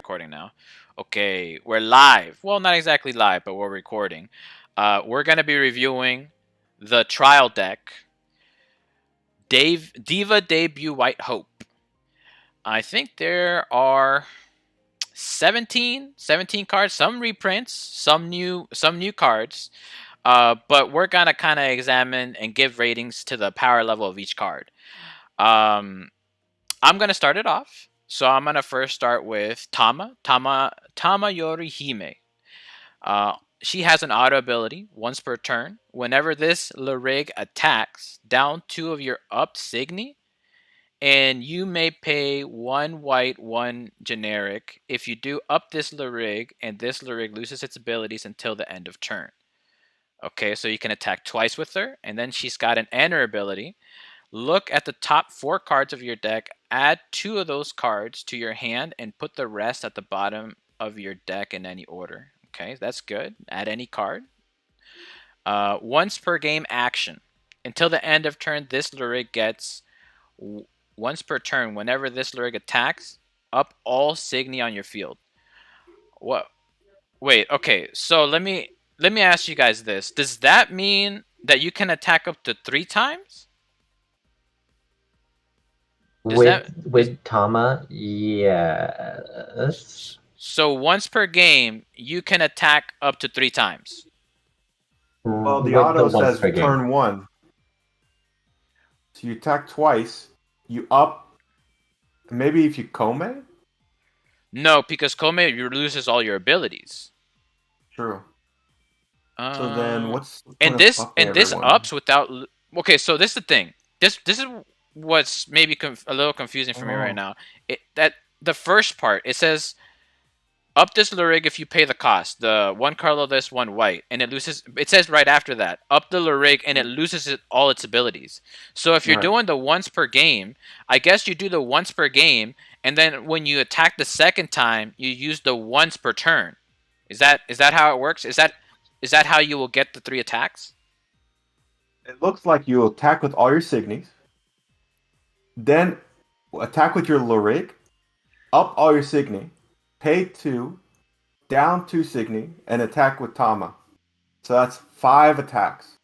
recording now. Okay, we're live. Well, not exactly live, but we're recording. We're gonna be reviewing the trial deck, DIVA Debut White Hope. I think there are 17 cards, some reprints, some new cards. But we're gonna kind of examine and give ratings to the power level of each card. I'm gonna start it off. So I'm gonna first start with Tama Yorihime. She has an auto ability once per turn. Whenever this Lyrig attacks, down 2 of your up Signy, and you may pay 1 white, 1 generic. If you do, up this Lyrig, and this Lyrig loses its abilities until the end of turn. Okay, so you can attack twice with her, and then she's got an enter ability. Look at the top 4 cards of your deck, add 2 of those cards to your hand, and put the rest at the bottom of your deck in any order. Okay, that's good. Add any card. Once per game action. Until the end of turn, this Lyrig gets once per turn. Whenever this Lyrig attacks, up all Signy on your field. What? Wait, okay, so let me ask you guys this. Does that mean that you can attack up to 3 times? With Tama, yes. So once per game, you can attack up to 3 times. Well, the auto says turn 1. So you attack twice, you up, maybe if you Kome? No, because Kome loses all your abilities. True. So then what's this ups without. Okay, so this is the thing. This is what's maybe a little confusing for me right now. That the first part, it says up this Lyrig if you pay the cost. The 1 color this, 1 white, and it loses. It says right after that, up the Lyrig and it loses all its abilities. So if you're doing the once per game, I guess you do the once per game, and then when you attack the second time, you use the once per turn. Is that how it works? Is that how you will get the 3 attacks? It looks like you attack with all your Signies, then attack with your Lyrig, up all your Signy, pay 2, down 2 Signy, and attack with Tama. So that's 5 attacks.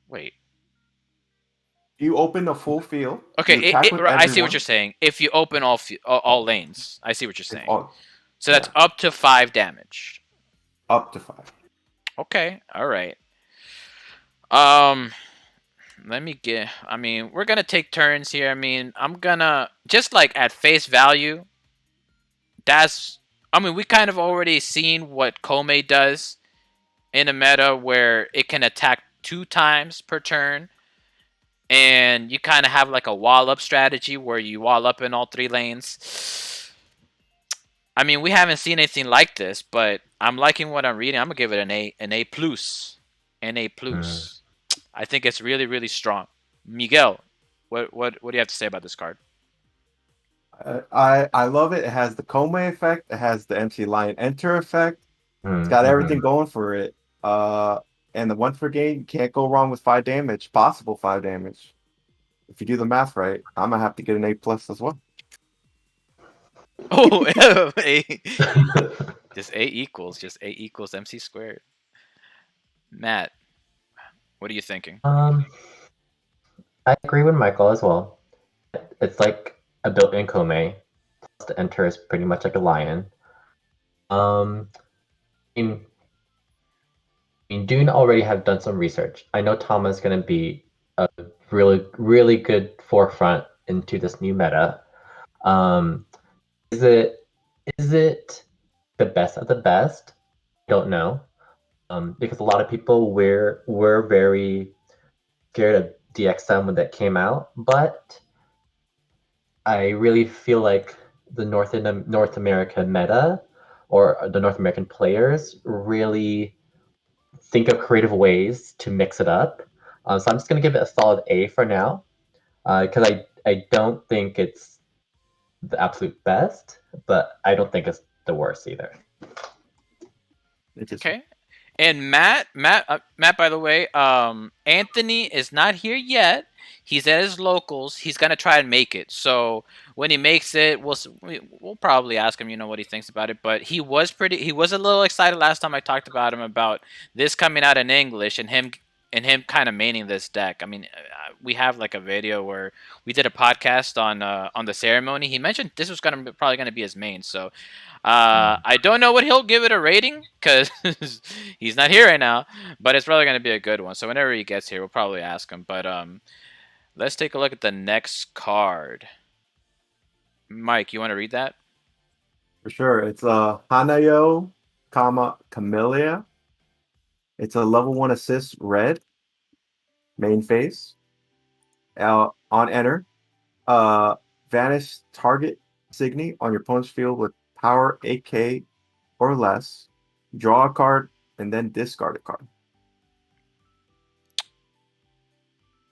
Wait. You open a full field. Okay, I see what you're saying. If you open all lanes, I see what you're saying. So that's up to 5 damage. Up to 5. Okay, all right. Let me get. I mean, we're gonna take turns here. I mean, I'm gonna just like at face value. I mean, we kind of already seen what Kome does in a meta where it can attack 2 times per turn, and you kind of have like a wall up strategy where you wall up in all 3 lanes. I mean, we haven't seen anything like this, but I'm liking what I'm reading. I'm gonna give it an A plus, I think it's really, really strong. Miguel, what do you have to say about this card? I love it. It has the Kome effect. It has the MC Lion Enter effect. It's got everything going for it. And the once per game, you can't go wrong with 5 damage. Possible 5 damage. If you do the math right, I'm gonna have to get an A plus as well. Oh, just A equals MC squared. Matt, what are you thinking? I agree with Michael as well. It's like a built-in Kome. The enter is pretty much like a lion. Dune already have done some research. I know Tama is going to be a really, really good forefront into this new meta. Is it the best of the best? I don't know. Because a lot of people were very scared of DXM when that came out, but I really feel like the North America meta or the North American players really think of creative ways to mix it up. So I'm just going to give it a solid A for now, because I don't think it's the absolute best, but I don't think it's the worst either. Okay. And Matt, by the way, Anthony is not here yet, He's at his locals. He's gonna try and make it. So when he makes it, we'll probably ask him, what he thinks about it. But he was a little excited last time I talked about him about this coming out in English and him kind of maining this deck. I mean, we have like a video where we did a podcast on the ceremony. He mentioned this was probably gonna be his main. So I don't know what he'll give it a rating because he's not here right now, but it's probably going to be a good one. So whenever he gets here, we'll probably ask him. But let's take a look at the next card. Mike, you want to read that? For sure. It's Hanayo, Camellia. It's a level 1 assist red. Main phase. On enter. Vanish target Signy on your opponent's field with power 8k or less. Draw a card and then discard a card.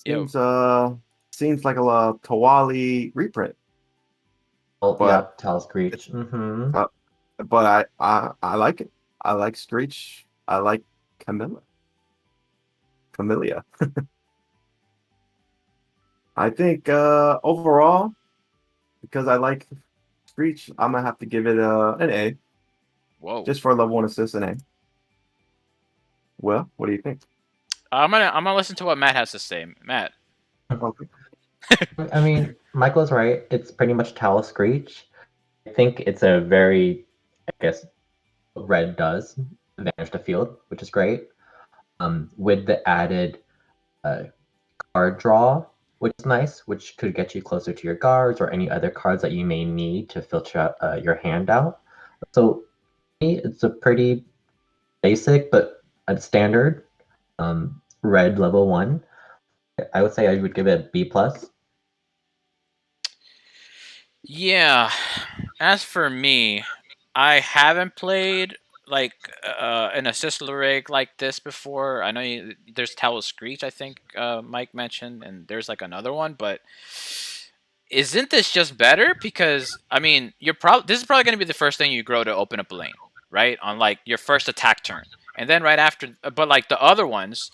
Seems like a Tawali reprint. Oh, yeah, Tal Screech. But I like it. I like Screech. I like Camellia. I think overall, because I like Screech, I'm gonna have to give it an A. Whoa! Just for a level 1 assist, an A. Well, what do you think? I'm gonna listen to what Matt has to say. Matt. Okay. I mean, Michael's right. It's pretty much Tal Screech. I think it's a very, I guess, red does vanish the field, which is great. With the added card draw, which is nice, which could get you closer to your guards or any other cards that you may need to filter your hand out. So it's a pretty basic but a standard red level 1. I would say I would give it a B+. Yeah. As for me, I haven't played like an assist lyric like this before. I know there's Talus Screech, I think Mike mentioned, and there's like another one, but isn't this just better? Because I mean, this is probably going to be the first thing you grow to open up a lane, right? On like your first attack turn, and then right after. But like the other ones,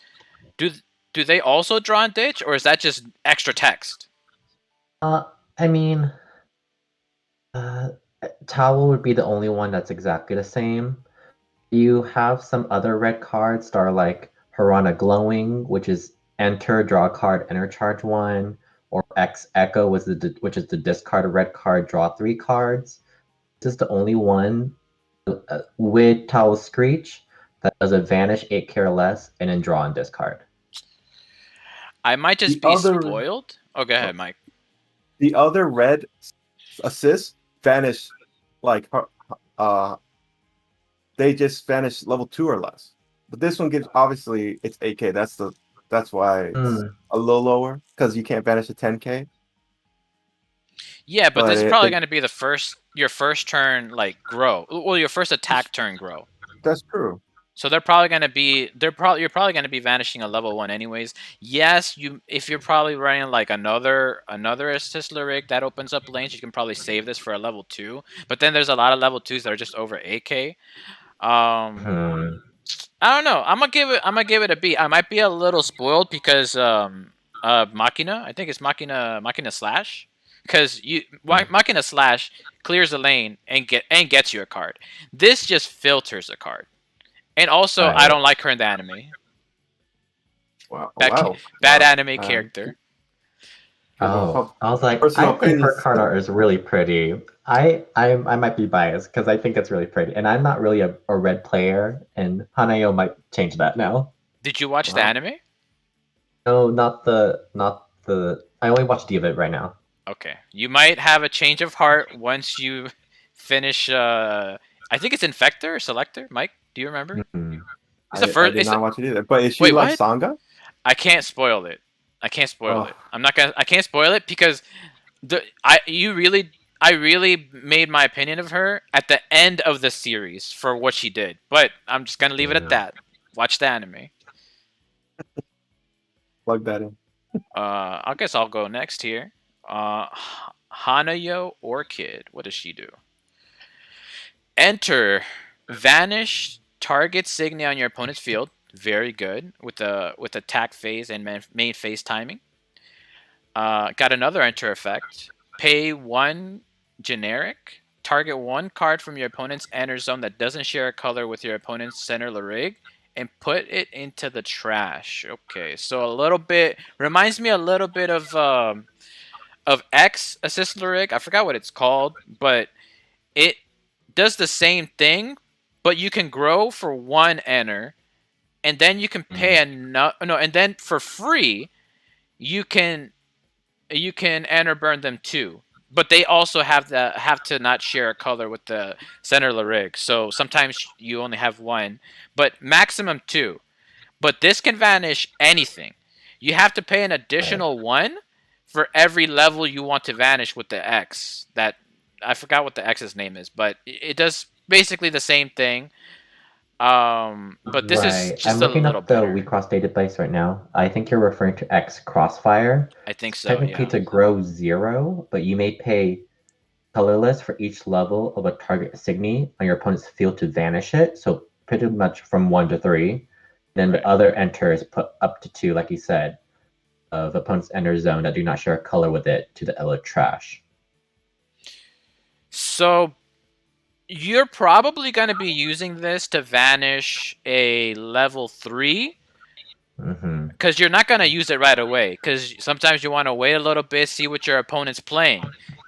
do they also draw and ditch, or is that just extra text? I mean, Towel would be the only one that's exactly the same. You have some other red cards that are like Harana Glowing, which is enter, draw a card, enter charge 1, or X Echo, which is the discard a red card, draw 3 cards. This is the only one with Towel Screech that does a vanish 8k or less and then draw and discard. I might just be spoiled. Oh, go ahead, Mike. The other red assists vanish like they just vanish level 2 or less. But this one gives obviously it's 8k. That's why it's a little lower because you can't vanish a 10k. Yeah, but this is probably going to be your first turn like grow. Well, your first attack turn grow. That's true. So you're probably going to be vanishing a level 1 anyways. Yes, if you're probably running like another assist lyric that opens up lanes, you can probably save this for a level 2. But then there's a lot of level 2s that are just over 8k. I don't know. I'm gonna give it a B. I might be a little spoiled because Machina. I think it's Machina Slash. Because Machina Slash clears a lane and gets you a card. This just filters a card. And also, I don't like her in the anime. Wow. Bad anime character. Oh, I was like, I think her card art is really pretty. I might be biased because I think it's really pretty, and I'm not really a red player, and Hanayo might change that now. Did you watch the anime? No, not the. I only watch DIVA right now. Okay, you might have a change of heart once you finish. I think it's Infector or Selector. Mike, do you remember? Mm-hmm. I did not watch it either. But is she like Sangha? I can't spoil it. I can't spoil it. I can't spoil it because I really made my opinion of her at the end of the series for what she did. But I'm just gonna leave it at that. Watch the anime. Plug that in. I guess I'll go next here. Hanayo Orchid. What does she do? Enter. Vanish. Target Signy on your opponent's field. Very good with attack phase and main phase timing. Got another enter effect. Pay 1 generic. Target 1 card from your opponent's enter zone that doesn't share a color with your opponent's center Larig, and put it into the trash. Okay, so a little bit reminds me a little bit of X Assist Larig. I forgot what it's called, but it does the same thing, but you can grow for 1 enter, and then you can pay and then for free you can enter burn them too. But they also have to not share a color with the center Larig. So sometimes you only have 1, but maximum 2. But this can vanish anything. You have to pay an additional 1 for every level you want to vanish with the X. That I forgot what the X's name is, but it does basically the same thing. But this is just I'm looking a little up the better. Wixoss database right now. I think you're referring to X Crossfire. I think so. Technically, Yeah. to grow 0, but you may pay colorless for each level of a target Signy on your opponent's field to vanish it. So pretty much from 1 to 3. Then Right. the other enter is put up to 2, like you said, of opponent's enter zone that do not share a color with it to the Elo trash. So you're probably going to be using this to vanish a level 3, because you're not going to use it right away, because sometimes you want to wait a little bit, see what your opponent's playing,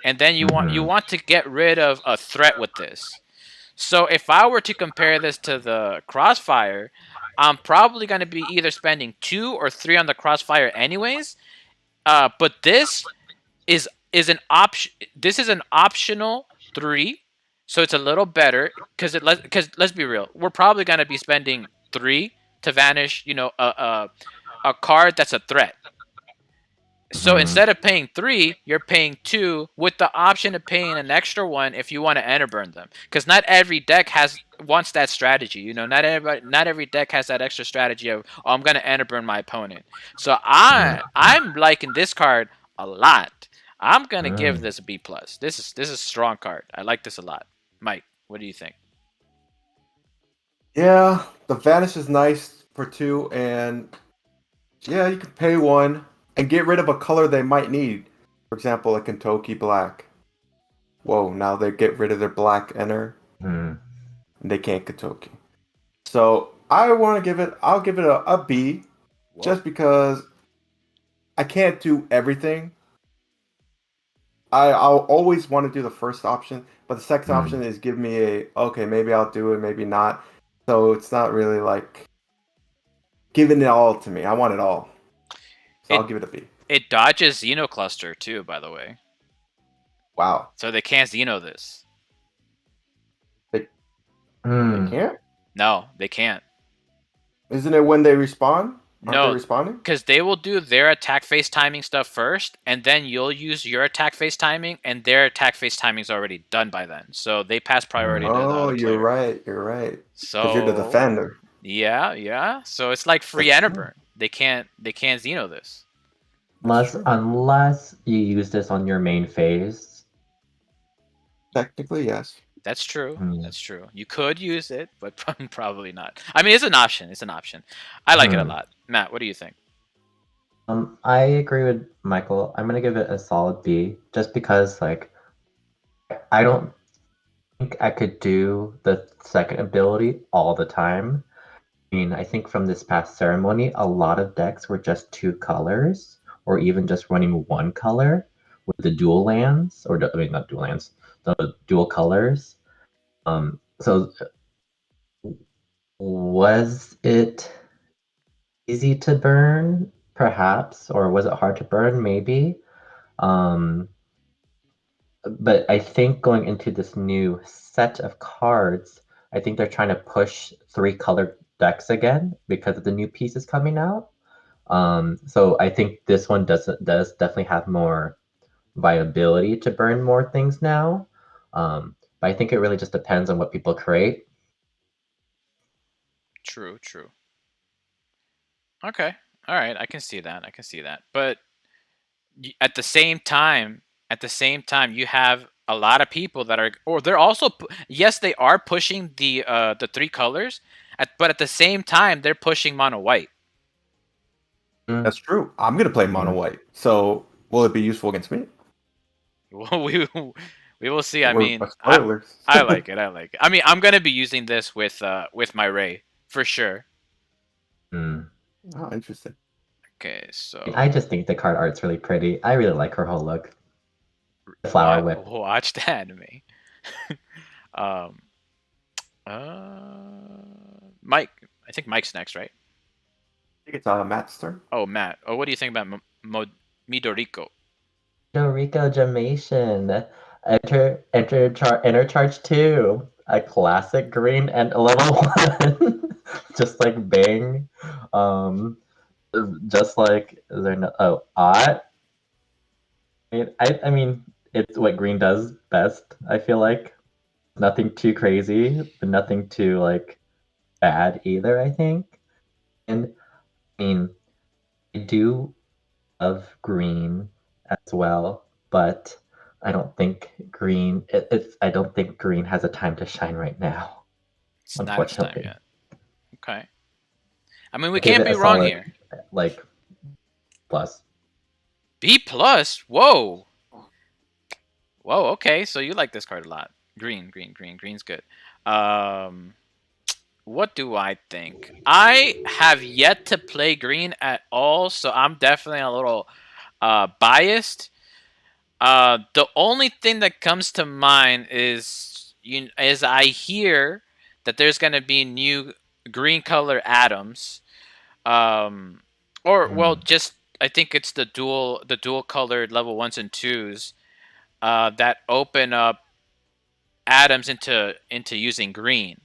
and then you want to get rid of a threat with this. So if I were to compare this to the Crossfire, I'm probably going to be either spending 2 or 3 on the Crossfire anyways. But this is an option. This is an optional 3, so it's a little better because let's be real, we're probably going to be spending 3 to vanish, a card that's a threat. So instead of paying 3, you're paying 2 with the option of paying an extra 1 if you want to enter burn them. Because not every deck wants that strategy. Not every deck has that extra strategy of, oh, I'm gonna enter burn my opponent. So I'm liking this card a lot. I'm gonna give this a B+. This is a strong card. I like this a lot. Mike, what do you think? Yeah, the vanish is nice for 2, and yeah, you can pay 1 and get rid of a color they might need. For example, a Kentucky black. Whoa, now they get rid of their black enter. And they can't Kentucky. So I'll give it a B. Whoa. Just because I can't do everything. I'll always want to do the first option, but the second option is give me okay, maybe I'll do it, maybe not. So it's not really like giving it all to me. I want it all. So I'll give it a B. It dodges Xenocluster too, by the way. Wow. So they can't Xeno this. They can't? No, they can't. Isn't it when they respawn? No, because they will do their attack phase timing stuff first, and then you'll use your attack phase timing, and their attack phase timing is already done by then. So they pass priority to the other player. You're right. So because you're the defender. Yeah. So it's like free enter burn. They can't Xeno this. Unless you use this on your main phase. Technically, yes. That's true. That's true. You could use it, but probably not. I mean, it's an option. I like it a lot. Matt, what do you think? I agree with Michael. I'm gonna give it a solid B, just because I don't think I could do the second ability all the time. I mean, I think from this past ceremony, a lot of decks were just 2 colors, or even just running 1 color with the dual lands, not dual lands, the dual colors. So was it easy to burn? Perhaps, or was it hard to burn? Maybe. But I think going into this new set of cards, I think they're trying to push 3 color decks again because of the new pieces coming out. So I think this one does definitely have more viability to burn more things now. But I think it really just depends on what people create. True. Okay. All right. I can see that. But at the same time, you have a lot of people that are, or they're also, yes, they are pushing the 3 colors, but at the same time, they're pushing mono white. That's true. I'm gonna play mono white, so Will it be useful against me? Well, we will see. I Or mean, spoilers? I like it. I like it. I mean, I'm gonna be using this with my Ray for sure. Hmm. Oh, interesting. Okay, so I just think the card art's really pretty. I really like her whole look. The flower whip. watch the anime. um, Mike. I think Mike's next, right? I think it's Matt's turn. Oh, Matt. Oh, what do you think about Midoriko? Rico Jamation. Enter charge 2. A classic green and a level 1. Just like Bang. Just like is there no Ot? I mean it's what green does best, I feel like. Nothing too crazy, but nothing too like bad either, I think. And I mean I do love green as well, but I don't think I don't think green has a time to shine right now. It's not its time Unfortunately, yet. Okay. I mean, we I give can't it be a wrong solid here. like plus. B plus. Whoa. Whoa. Okay, so you like this card a lot. Green. Green's good. What do I think? I have yet to play green at all, so I'm definitely a little biased. The only thing that comes to mind is I hear that there's gonna be new green color atoms, or well, Mm. just I think it's the dual colored level 1s and 2s that open up atoms into using green.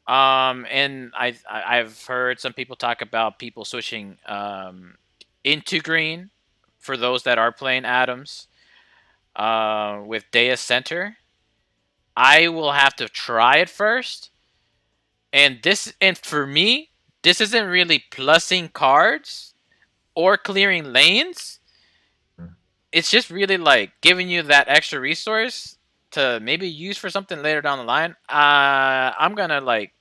And I've heard some people talk about people switching into green for those that are playing atoms with Dea Center. I will have to try it first. And for me, this isn't really plussing cards or clearing lanes. It's just really like giving you that extra resource to maybe use for something later down the line. I'm gonna like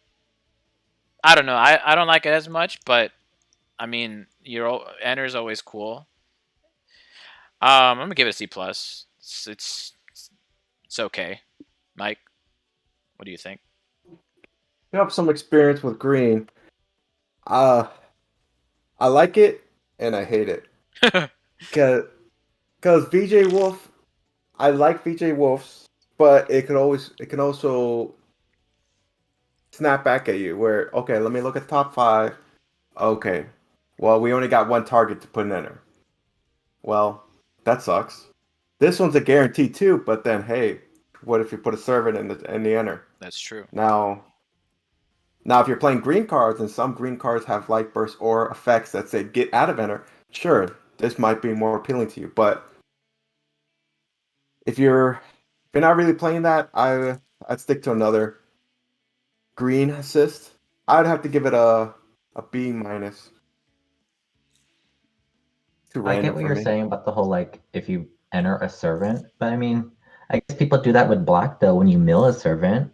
I don't know. I don't like it as much, but I mean your enter is always cool. I'm gonna give it a C plus. It's okay. Mike, what do you think? You have some experience with green. Uh, I like it and I hate it. Cause VJ Wolf, I like VJ Wolves, but it can also snap back at you. Where okay, let me look at the top 5. Okay, well we only got one target to put in enter. Well, that sucks. This one's a guarantee too, but then hey, what if you put a servant in the enter? That's true. Now, if you're playing green cards and some green cards have light burst or effects that say get out of enter, sure, this might be more appealing to you. But if you're not really playing that, I'd stick to another green assist. I'd have to give it a B minus. Too I get random what for you're me. saying about the whole like if you enter a servant, but I mean, I guess people do that with black though when you mill a servant.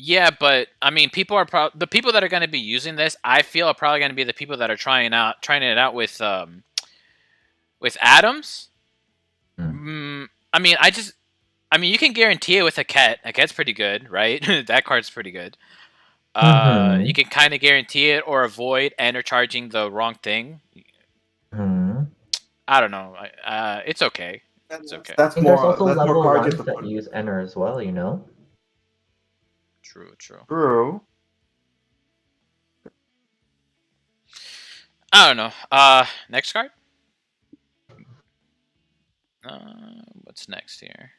Yeah, but I mean, the people that are going to be using this. I feel are probably going to be the people that are trying it out with atoms. I mean, you can guarantee it with a cat. A cat's pretty good, right? That card's pretty good. You can kind of guarantee it or avoid enter charging the wrong thing. I don't know. It's okay. It's okay. That's And there's more also level cards you have ones to that put. use enter as well, you know? True. True. I don't know. Next card. What's next here?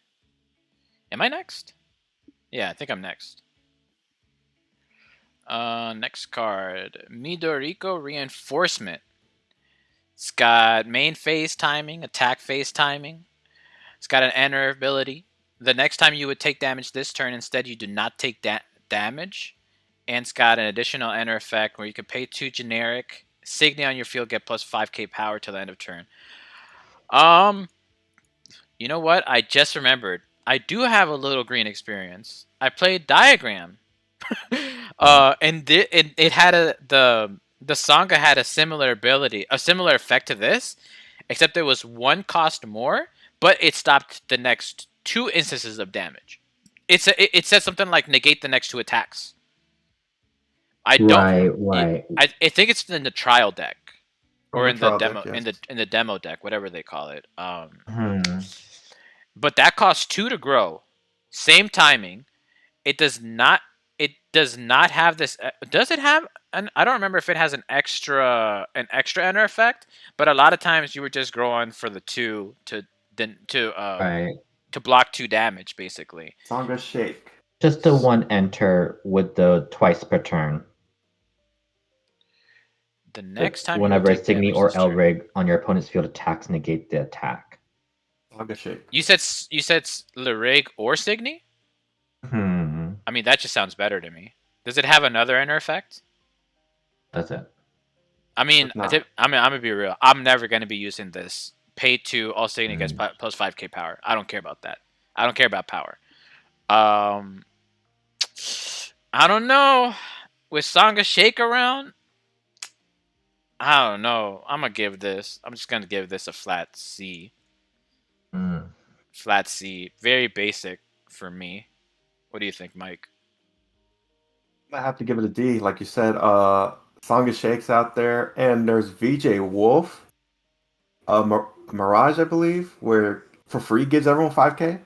Am I next? Yeah, I think I'm next. Next card. Midoriko Reinforcement. It's got main phase timing, attack phase timing. It's got an enter ability. The next time you would take damage this turn, instead you do not take damage. And it's got an additional enter effect where you can pay 2 generic. Signia on your field, get plus 5k power till the end of turn. You know what? I just remembered. I do have a little green experience. I played Diagram. And it had the Sangha had a similar ability, a similar effect to this, except there was one cost more, but it stopped the next 2 instances of damage. It says something like negate the next 2 attacks. I don't. Right. I think it's in the trial deck From or the in the trial demo deck, yes. in the demo deck, whatever they call it. Hmm. But that costs 2 to grow. Same timing. It does not. It does not have this. Does it have? I don't remember if it has an extra enter effect. But a lot of times you would just grow on for the 2 to then Right. to block 2 damage basically. Sangha Shake. Just the one enter with the twice per turn. The next time you would Whenever a take Signy damage or this turn. Elrig on your opponent's field attacks, negate the attack. Sangha Shake. You said Lyrig or Signy? I mean, that just sounds better to me. Does it have another enter effect? That's it. I mean, I'm gonna be real. I'm never gonna be using this. Pay 2, all Signy gets plus 5k power. I don't care about that. I don't care about power. I don't know. With Sangha Shake around, I don't know. I'm just gonna give this a flat C. Flat C. Very basic for me. What do you think, Mike? I have to give it a D. Like you said, Sangha Shake's out there, and there's VJ Wolf, Mirage, I believe, where for free gives everyone 5k.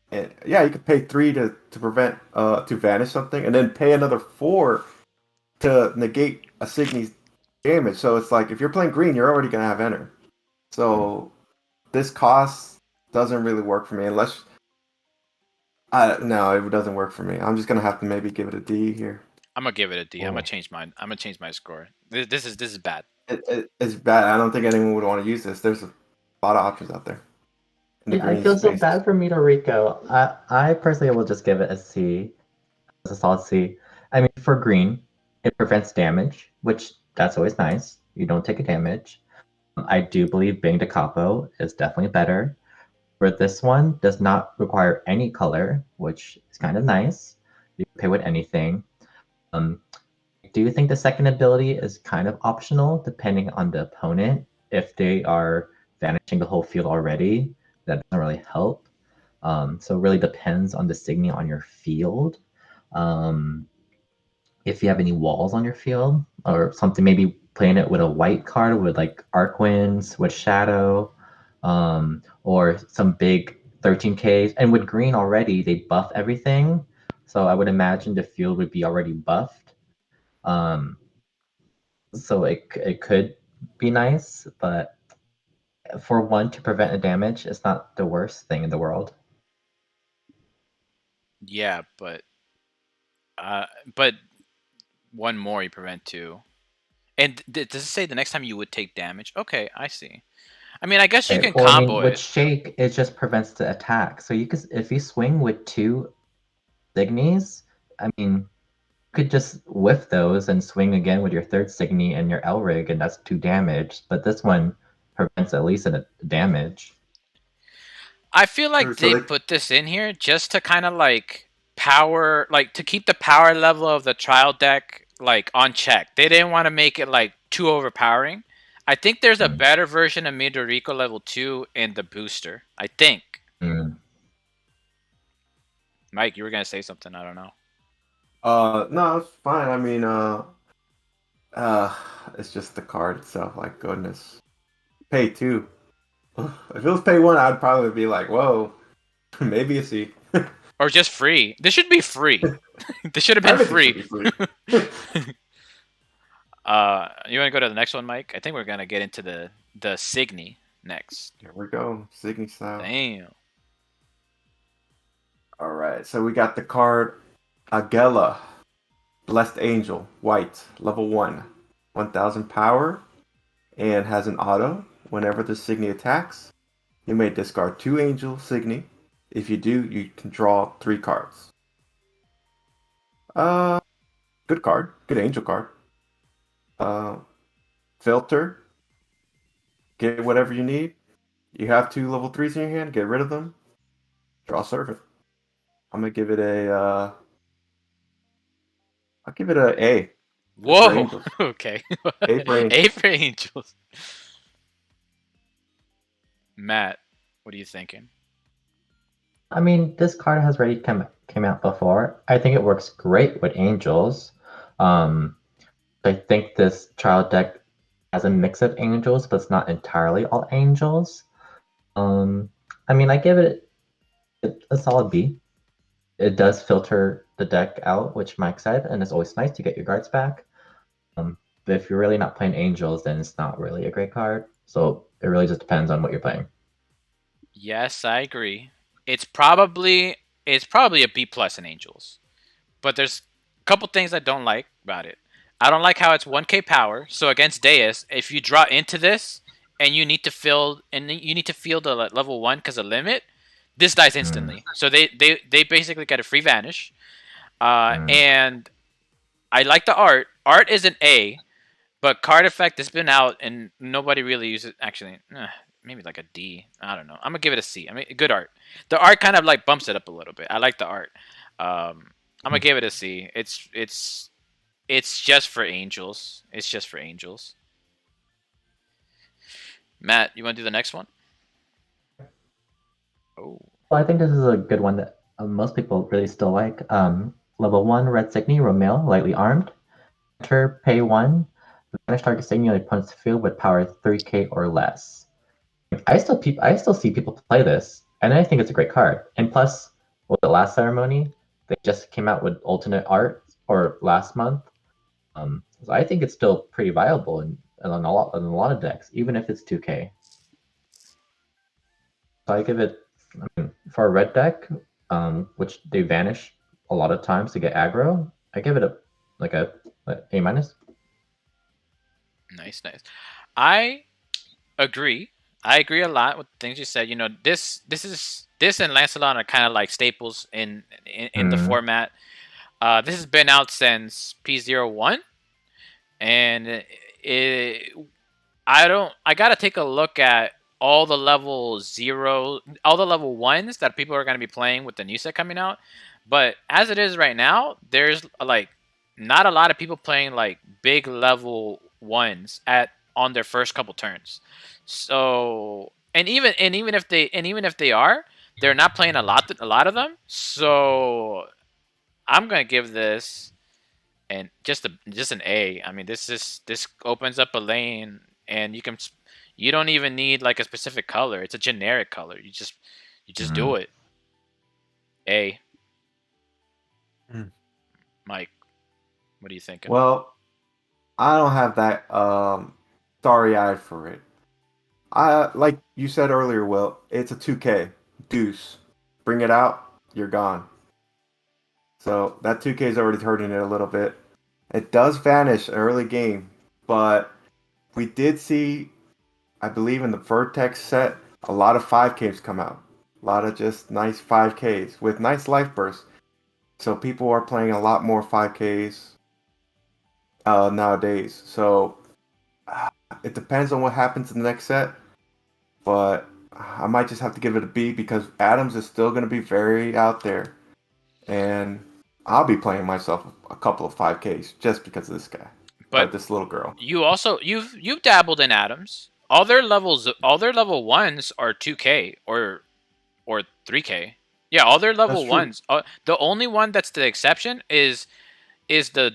And yeah, you could pay 3 to prevent to vanish something, and then pay another 4 to negate a Signy's damage. So it's like if you're playing green, you're already gonna have enter. So this cost doesn't really work for me unless no, it doesn't work for me. I'm just gonna have to maybe give it a D here. I'm gonna give it a D. I'm gonna change mine. I'm gonna change my score. This is bad. It's bad. I don't think anyone would want to use this. There's a lot of options out there. I feel so bad for Midoriko. I personally will just give it a C. It's a solid C. I mean, for green, it prevents damage, which that's always nice. You don't take a damage. I do believe Bang de Capo is definitely better. For this one, does not require any color, which is kind of nice. You can pay with anything. I do think the second ability is kind of optional, depending on the opponent. If they are vanishing the whole field already, that doesn't really help. So it really depends on the Signy on your field. If you have any walls on your field, or something, maybe playing it with a white card with like Arcwinds, with Shadow, or some big 13Ks. And with green already, they buff everything. So I would imagine the field would be already buffed. So it could be nice, but for one to prevent a damage, it's not the worst thing in the world. Yeah, but one more you prevent 2. And does it say the next time you would take damage? Okay, I see. I mean, I guess you can combo with it. Shake, it just prevents the attack. So you could, if you swing with 2 Signies, I mean, you could just whiff those and swing again with your 3rd Signy and your Elrig, and that's 2 damage. But this one prevents at least a damage. I feel like they put this in here just to kind of like power, like to keep the power level of the trial deck like on check. They didn't want to make it like too overpowering. I think there's a better version of Midoriko level 2 in the booster. I think. Mike, you were gonna say something. I don't know. No, it's fine. I mean, it's just the card itself. Like, goodness, pay 2. If it was pay 1, I'd probably be like, whoa, maybe a C. Or just free. This should be free. This should have been free. You want to go to the next one, Mike? I think we're gonna get into the Signy next. Here we go, Signy style. Damn. All right, so we got the card Agela, Blessed Angel, white, level 1, 1000 power, and has an auto. Whenever the Signy attacks, you may discard 2 Angel Signy. If you do, you can draw 3 cards. Good card, good Angel card. Filter, get whatever you need. You have 2 level 3s in your hand, get rid of them. Draw Servant. I'm gonna give it a I'll give it a A. Whoa. Angels. Okay. A for Angels. A for Angels. Matt, what are you thinking? I mean, this card has already came out before. I think it works great with Angels. I think this trial deck has a mix of Angels, but it's not entirely all Angels. I mean, I give it a solid B. It does filter the deck out, which Mike said, and it's always nice to get your guards back. But if you're really not playing Angels, then it's not really a great card. So it really just depends on what you're playing. Yes, I agree. It's probably a B plus in Angels, but there's a couple things I don't like about it. I don't like how it's 1k power. So against Deus, if you draw into this and you need to field the level 1 because of limit, this dies instantly. So they basically get a free vanish. And I like the art. Art is an A, but card effect has been out and nobody really uses it. Actually, maybe like a D. I don't know. I'm gonna give it a C. I mean, good art. The art kind of like bumps it up a little bit. I like the art. I'm gonna give it a C. It's just for Angels. It's just for Angels. Matt, you want to do the next one? Oh. Well, I think this is a good one that most people really still like. Level 1, Red Signy, Romeo, lightly armed. Enter, pay 1. Vanish target Signy on the opponent's field with power 3k or less. I still see people play this, and I think it's a great card. And plus, with the last ceremony, they just came out with alternate art, or last month. So I think it's still pretty viable in a lot of decks, even if it's 2k. So I give it, I mean, for a red deck, which they vanish a lot of times to get aggro, I give it a A minus. Nice. I agree. I agree a lot with things you said. You know, this and Lancelot are kind of like staples in the format. This has been out since P01, and I gotta take a look at all the level 1s that people are gonna be playing with the new set coming out. But as it is right now, there's like not a lot of people playing like big level 1s on their first couple turns. So and even if they are, they're not playing a lot of them. So I'm gonna give this and just an A. I mean, this opens up a lane, and you don't even need like a specific color. It's a generic color. You just do it. A. Mike, what are you thinking? Well, I don't have that starry-eyed for it. Like you said earlier, Will, it's a 2K. Deuce. Bring it out, you're gone. So that 2K is already hurting it a little bit. It does vanish early game, but we did see, I believe in the Vertex set, a lot of 5Ks come out. A lot of just nice 5Ks with nice life bursts. So people are playing a lot more 5Ks nowadays. So it depends on what happens in the next set. But I might just have to give it a B because Adams is still going to be very out there. And I'll be playing myself a couple of 5Ks just because of this guy. But this little girl. You also you've dabbled in Adams. All their level 1s are 2K or 3K. Yeah, all their level 1s. The only one that's the exception is the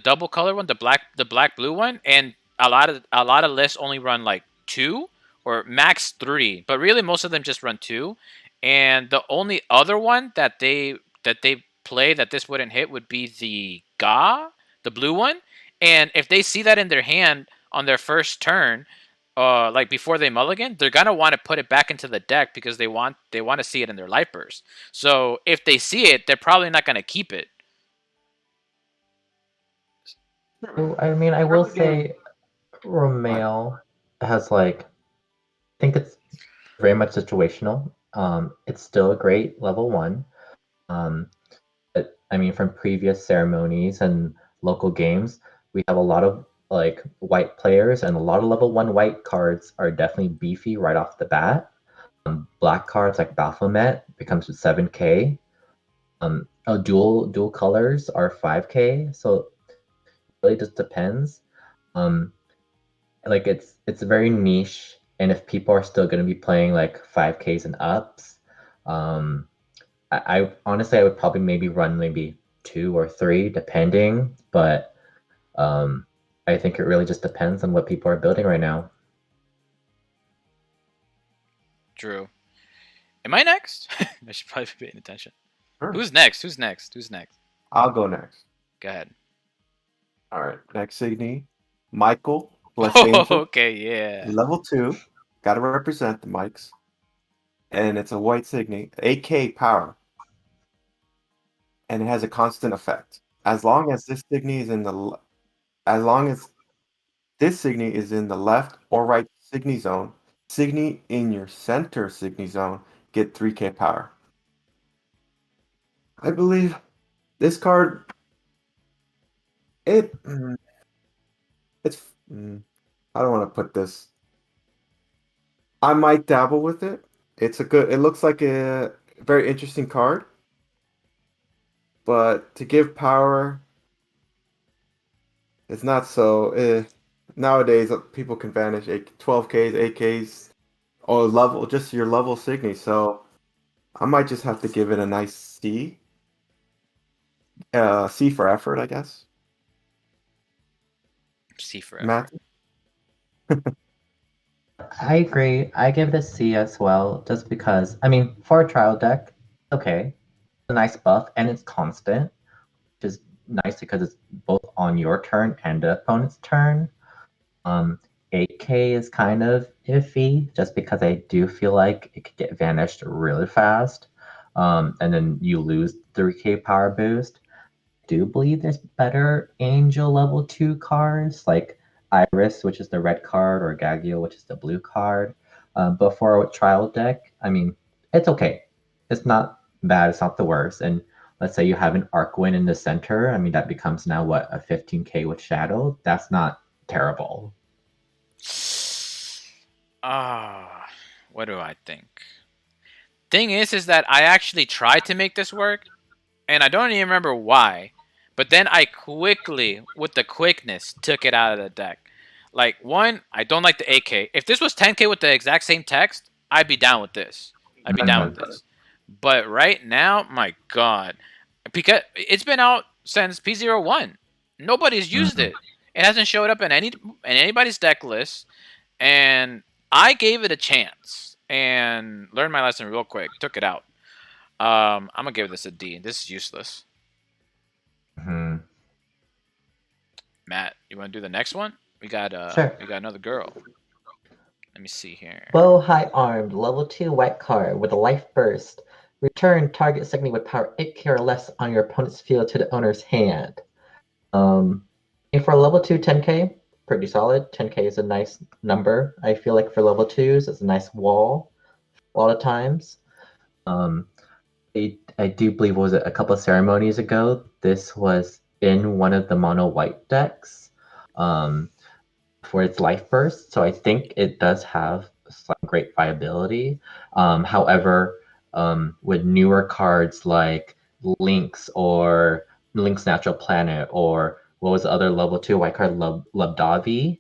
double color one, the black blue one, and a lot of lists only run like 2 or max 3, but really most of them just run 2. And the only other one that they play that this wouldn't hit would be the the blue one. And if they see that in their hand on their first turn, like before they mulligan, they're gonna want to put it back into the deck because they want to see it in their life burst. So if they see it, they're probably not gonna keep it. I mean, I will say Romeo has I think it's very much situational. It's still a great level 1. But, I mean, from previous ceremonies and local games, we have a lot of white players, and a lot of level 1 white cards are definitely beefy right off the bat. Black cards like Baphomet becomes 7k. Dual colors are 5k. So really just depends. Like it's very niche, and if people are still going to be playing like 5Ks and ups, um, I honestly I would probably maybe run maybe 2 or 3 depending, but I think it really just depends on what people are building right now. True. Am I next? I should probably be paying attention. Sure. Who's next? Who's next? Who's next? I'll go next. Go ahead. All right. Next Signy, Michael, Blessed Oh, Angel, okay, yeah. level 2. Got to represent the mics. And it's a white Signy, 8K power. And it has a constant effect. As long as this Signy is in the as long as this Signy is in the left or right Signy zone, Signy in your center Signy zone get 3K power. I believe this card it's I don't want to put this. I might dabble with it. It looks like a very interesting card. But to give power, it's not so. Nowadays, people can vanish 12Ks, 8Ks, or level, just your level Signy. So I might just have to give it a nice C. C for effort, I guess. C forever. Matt? I agree. I give it a C as well, just because I mean, for a trial deck, okay, it's a nice buff and it's constant, which is nice because it's both on your turn and the opponent's turn. 8K is kind of iffy, just because I do feel like it could get vanished really fast, and then you lose 3K power boost. I do believe there's better Angel level 2 cards, like Iris, which is the red card, or Gagio, which is the blue card. But for a trial deck, I mean, it's okay. It's not bad. It's not the worst. And let's say you have an Arcwin in the center. I mean, that becomes now what, a 15K with Shadow? That's not terrible. What do I think? Thing is that I actually tried to make this work, and I don't even remember why. But then I quickly, with the quickness, took it out of the deck. Like, one, I don't like the 8K. If this was 10K with the exact same text, I'd be down with this. I'd be down with this. But right now, my God. Because it's been out since P01. Nobody's used it. It hasn't showed up in anybody's deck list. And I gave it a chance and learned my lesson real quick. Took it out. I'm gonna give this a D. This is useless. Matt, you want to do the next one? We got Sure. We got another girl. Let me see here. Bow High Armed, level 2 white card with a life burst. Return target Signy with power 8K or less on your opponent's field to the owner's hand. And for level 2 10K, pretty solid. 10K is a nice number. I feel like for level 2s, it's a nice wall a lot of times. I do believe, was it a couple of ceremonies ago, this was in one of the mono white decks for its life burst. So I think it does have some great viability. However, with newer cards like Lynx or Link's Natural Planet, or what was the other level 2 white card, Lubdavi?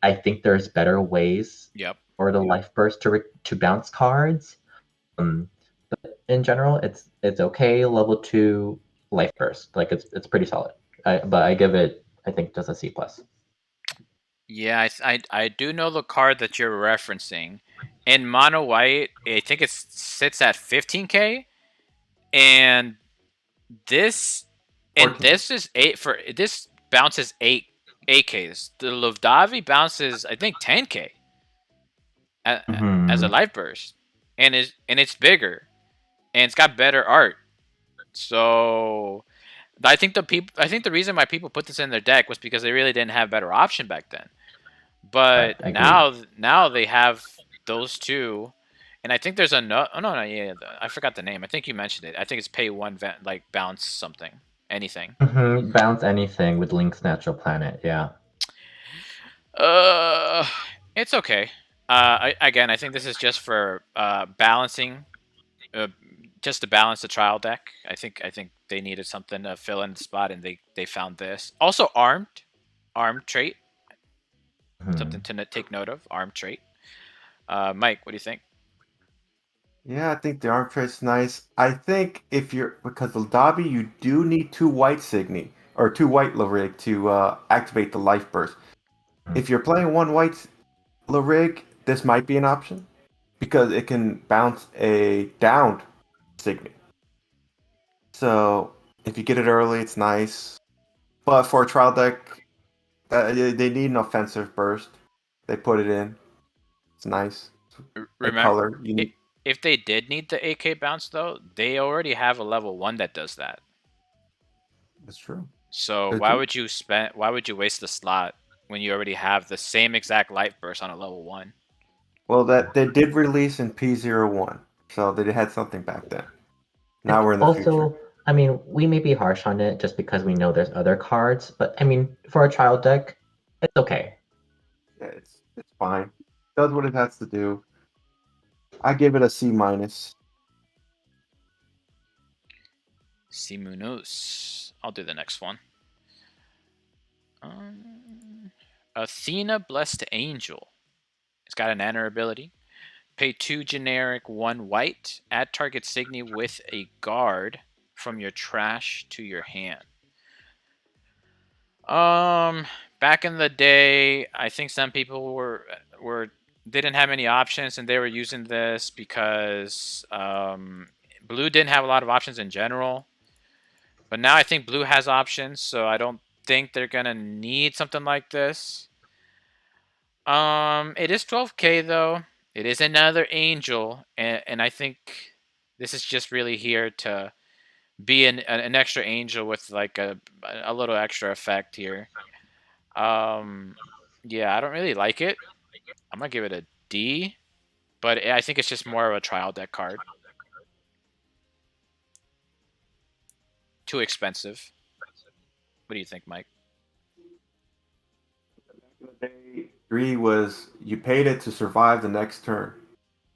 I think there's better ways for the life burst to bounce cards. But in general, it's okay. Level 2 life burst, like it's pretty solid. But I give it, I think, just a C plus. Yeah, I do know the card that you're referencing. In mono white, I think it sits at 15K, and this is 8 for this bounces 8Ks. The Luvdavi bounces, I think, 10K as a life burst, and it's bigger, and it's got better art. So I think the reason why people put this in their deck was because they really didn't have better option back then. But now they have those two, and I think there's another. Oh no, yeah, I forgot the name. I think you mentioned it. I think it's pay one, like bounce something, anything. Bounce anything with Link's Natural Planet. Yeah. It's okay. Again, I think this is just for balancing, just to balance the trial deck. I think they needed something to fill in the spot, and they found this. Also armed trait, something to take note of. Armed trait. Mike, what do you think? Yeah, I think the arm trait's nice. I think if you're because the Dabi, you do need two white Signy or two white Lyric to activate the life burst. If you're playing one white Lyric, this might be an option because it can bounce a downed Signy. So if you get it early, it's nice. But for a trial deck, they need an offensive burst. They put it in. It's nice. A Remember, color you need. if they did need the AK bounce though, they already have a level 1 that does that. That's true. So They why do. would you spend? Why would you waste the slot when you already have the same exact life burst on a level 1? Well, that they did release in P01, so they had something back then. And Now we're in the future. also, I mean, we may be harsh on it just because we know there's other cards, but I mean, for a trial deck, it's okay. Yeah, it's fine. Does what it has to do. I give it a C minus. Simunus. I'll do the next one. Athena Blessed Angel. It's got an Anna ability. Pay 2 generic, 1 white. Add target Signy with a guard from your trash to your hand. Back in the day, I think some people were didn't have any options, and they were using this because blue didn't have a lot of options in general. But now I think blue has options, so I don't think they're gonna need something like this. It is 12K though. It is another angel, and I think this is just really here to be an extra angel with like a little extra effect here. Yeah, I don't really like it. I'm gonna give it a D, but I think it's just more of a trial deck card. Too expensive. What do you think, Mike? Back in the day, 3 was you paid it to survive the next turn.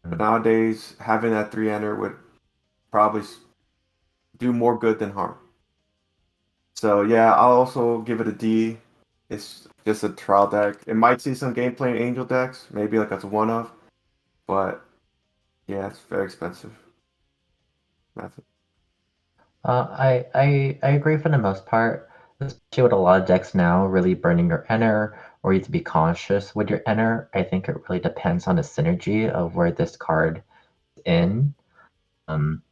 But nowadays, having that 3 enter would probably do more good than harm. So yeah, I'll also give it a D. It's just a trial deck. It might see some gameplay in angel decks, maybe like as a one of, but yeah, it's very expensive. That's it. I agree for the most part, especially with a lot of decks now really burning your enter, or you have to be conscious with your enter. I think it really depends on the synergy of where this card is in. Um,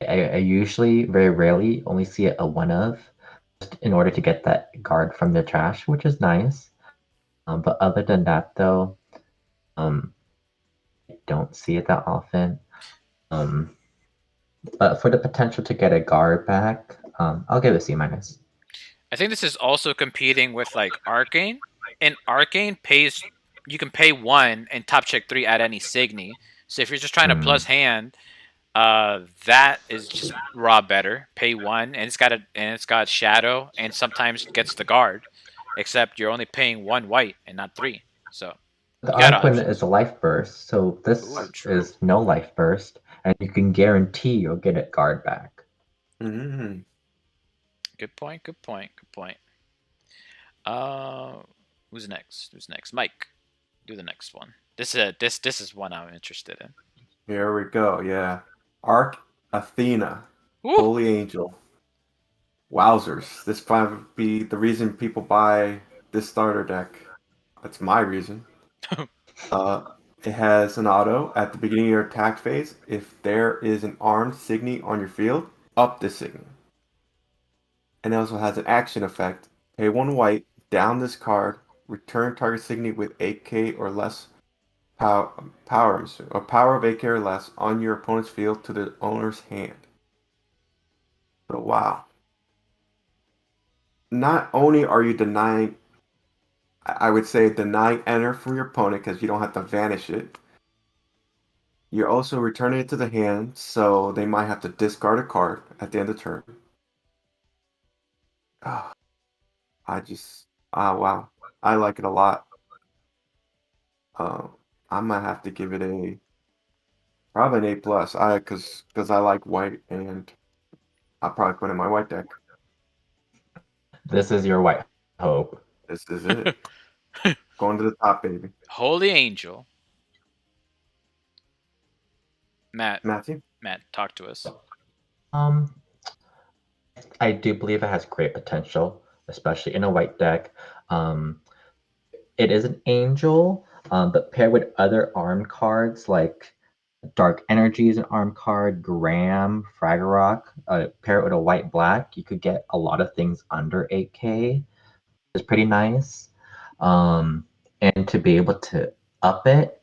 I usually, very rarely, only see it a one of, just in order to get that guard from the trash, which is nice. But other than that, though, I don't see it that often. But for the potential to get a guard back, I'll give it a C minus. I think this is also competing with like Arcane, and Arcane pays. You can pay 1 and top check 3 at any Signy. So if you're just trying to plus hand, that is just raw better. Pay 1 and it's got shadow and sometimes gets the guard. Except you're only paying 1 white and not 3. So The you got Arquin options. is a life burst, so this Ooh, true. is no life burst, and you can guarantee you'll get it guard back. Mm-hmm. Good point. Good point. Good point. Who's next? Who's next? Mike, do the next one. This is one I'm interested in. Here we go. Yeah, Arc Athena, Ooh. Holy Angel. Wowzers! This might be the reason people buy this starter deck. That's my reason. It has an auto at the beginning of your attack phase. If there is an armed Signy on your field, up the Signy. And it also has an action effect. Pay 1 white, down this card, return target Signy with 8k or less power of 8k or less on your opponent's field to the owner's hand. So wow. Not only are you denying, I would say denying enter from your opponent because you don't have to vanish it. You're also returning it to the hand, so they might have to discard a card at the end of the turn. Oh, wow. I like it a lot. I might have to give it Probably an A plus. Because I like white, and I'll probably put in my white deck. This is your white hope. This is it. Going to the top, baby. Holy Angel. Matthew? Matt, talk to us. I do believe it has great potential, especially in a white deck. It is an angel, but paired with other armed cards like Dark Energy is an armed card, Graham, Fragorock, pair it with a white black, you could get a lot of things under 8K. It's pretty nice. And to be able to up it,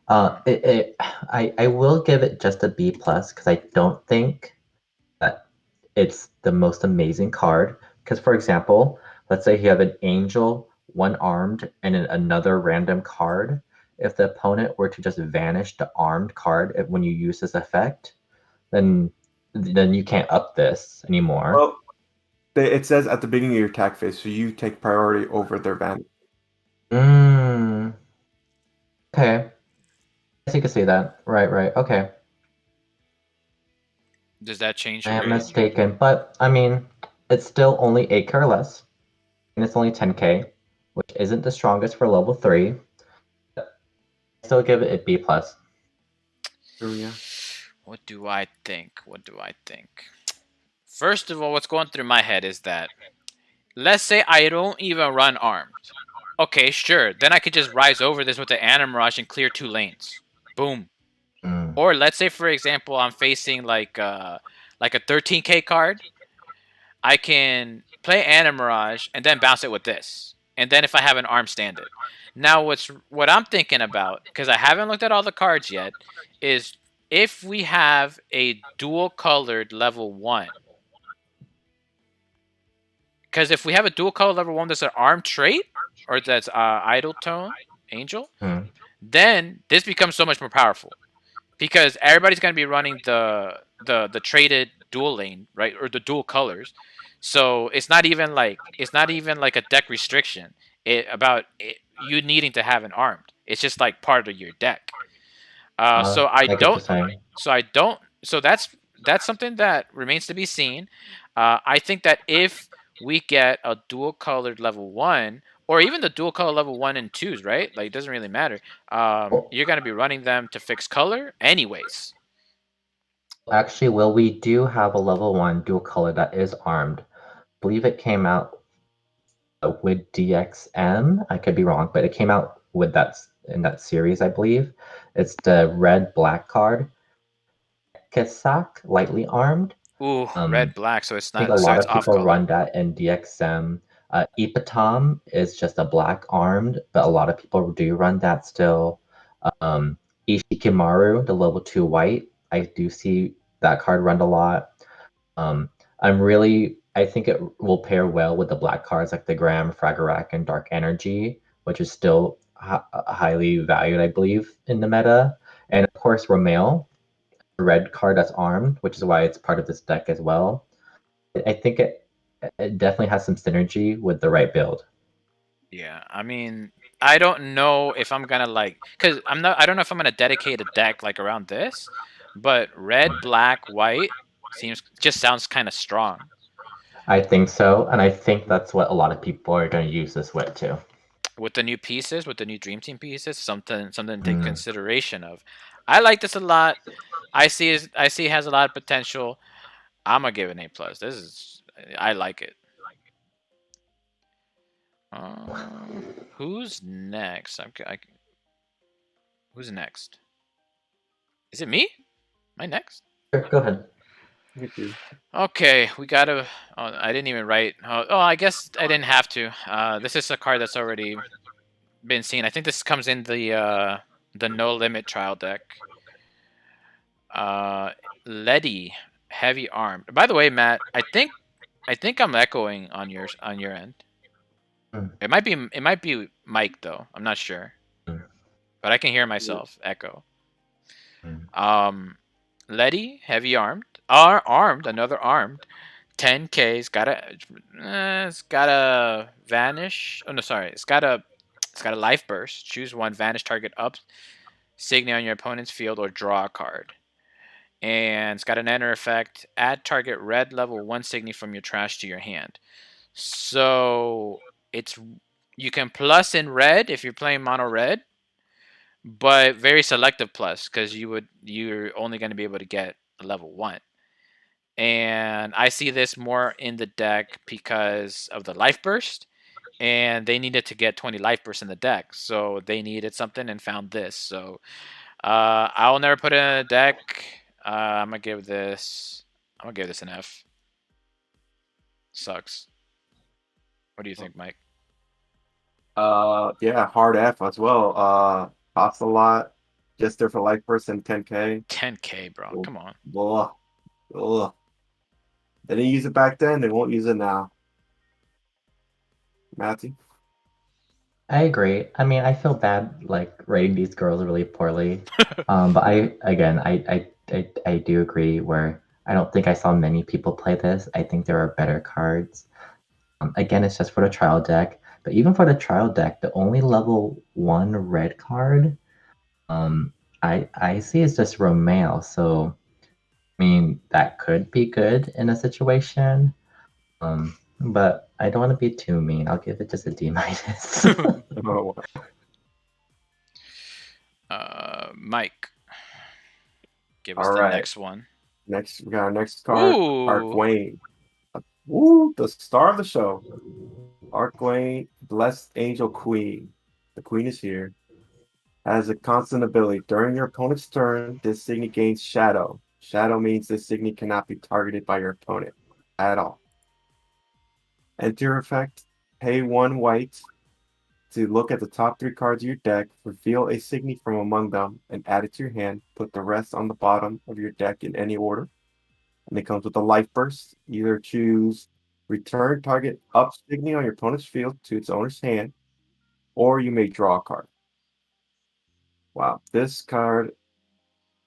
I will give it just a B plus because I don't think that it's the most amazing card. Because for example, let's say you have an angel, one armed, and another random card. If the opponent were to just vanish the armed card when you use this effect, then you can't up this anymore. Well, it says at the beginning of your attack phase, so you take priority over their vanity. Okay. I guess you can see that. Right. Okay. Does that change I your am rating? mistaken, but I mean, it's still only 8K or less, and it's only 10K, which isn't the strongest for level 3. I still give it a B plus. Oh, yeah. What do I think? First of all, what's going through my head is that, let's say I don't even run armed. Okay, sure. Then I could just rise over this with the Animirage and clear 2 lanes. Boom. Or let's say, for example, I'm facing like a 13K card. I can play Animirage and then bounce it with this. And then if I have an arm, stand it. Now, what I'm thinking about, because I haven't looked at all the cards yet, is if we have a dual-colored level 1. Because if we have a dual-color level 1 that's an arm trait, or that's Idle Tone, Angel, then this becomes so much more powerful. Because everybody's going to be running the traded dual lane, right, or the dual colors, so it's not even like a deck restriction about you needing to have an armed. It's just like part of your deck. So that's something that remains to be seen. I think that if we get a dual colored level 1, or even the dual color level 1 and 2s, right? Like, it doesn't really matter. You're going to be running them to fix color anyways. Actually, well, we do have a level 1 dual color that is armed. I believe it came out with DXM. I could be wrong, but it came out with that in that series, I believe. It's the red-black card. Kesak, lightly armed. Ooh, red-black, so it's I think not. a lot So it's of people off-color. run that in DXM. Ipatom is just a black armed, but a lot of people do run that still. Ishikimaru, the level 2 white, I do see that card run a lot. I think it will pair well with the black cards like the Graham, Fragorock, and Dark Energy, which is still highly valued, I believe, in the meta. And of course, Romeo, the red card that's armed, which is why it's part of this deck as well. I think it definitely has some synergy with the right build. Yeah, I mean, I don't know if I'm gonna because I don't know if I'm gonna dedicate a deck like around this, but red, black, white sounds kind of strong. I think so, and I think that's what a lot of people are going to use this with too. With the new pieces, with the new Dream Team pieces, something to take consideration of. I like this a lot. I see it has a lot of potential. I'm gonna give it an A+. I like it. Who's next? Who's next? Is it me? Am I next? Go ahead. Okay, we gotta. Oh, I didn't even write. Oh, I guess I didn't have to. This is a card that's already been seen. I think this comes in the No Limit trial deck. Letty, heavy armed. By the way, Matt, I think I'm echoing on your end. It might be Mike though. I'm not sure, but I can hear myself echo. Letty, heavy armed. Another armed. 10K. It's gotta vanish. Oh no, sorry. It's got a life burst. Choose one vanish target up, signal on your opponent's field, or draw a card. and it's got an enter effect. Add target red level 1 Signy from your trash to your hand. So you can plus in red if you're playing mono red, but very selective plus because you're only going to be able to get a level 1. And I see this more in the deck because of the life burst, and they needed to get 20 life burst in the deck, so they needed something and found this. So I'll never put it in a deck. I'm gonna give this an F. Sucks. What do you think, Mike? Yeah, hard F as well. Costs a lot. Just there for life person 10K. 10K, bro. Come on. Blah. Ugh. They didn't use it back then. They won't use it now. Matthew? I agree. I mean, I feel bad like rating these girls really poorly. But I do agree where I don't think I saw many people play this. I think there are better cards. Again, it's just for the trial deck. But even for the trial deck, the only level 1 red card I see is just Romeo. So I mean that could be good in a situation. But I don't want to be too mean. I'll give it just a D minus. Oh, Mike, give us all the right. next one. Next, we got our next card, Ooh. Archwayne. Woo, the star of the show. Archwayne, Blessed Angel Queen. The queen is here. Has a constant ability. During your opponent's turn, this Signy gains Shadow. Shadow means this Signy cannot be targeted by your opponent at all. Enter effect, pay 1 white to look at the top 3 cards of your deck, reveal a Signy from among them, and add it to your hand. Put the rest on the bottom of your deck in any order. And it comes with a life burst. Either choose return target up Signy on your opponent's field to its owner's hand, or you may draw a card. Wow, this card,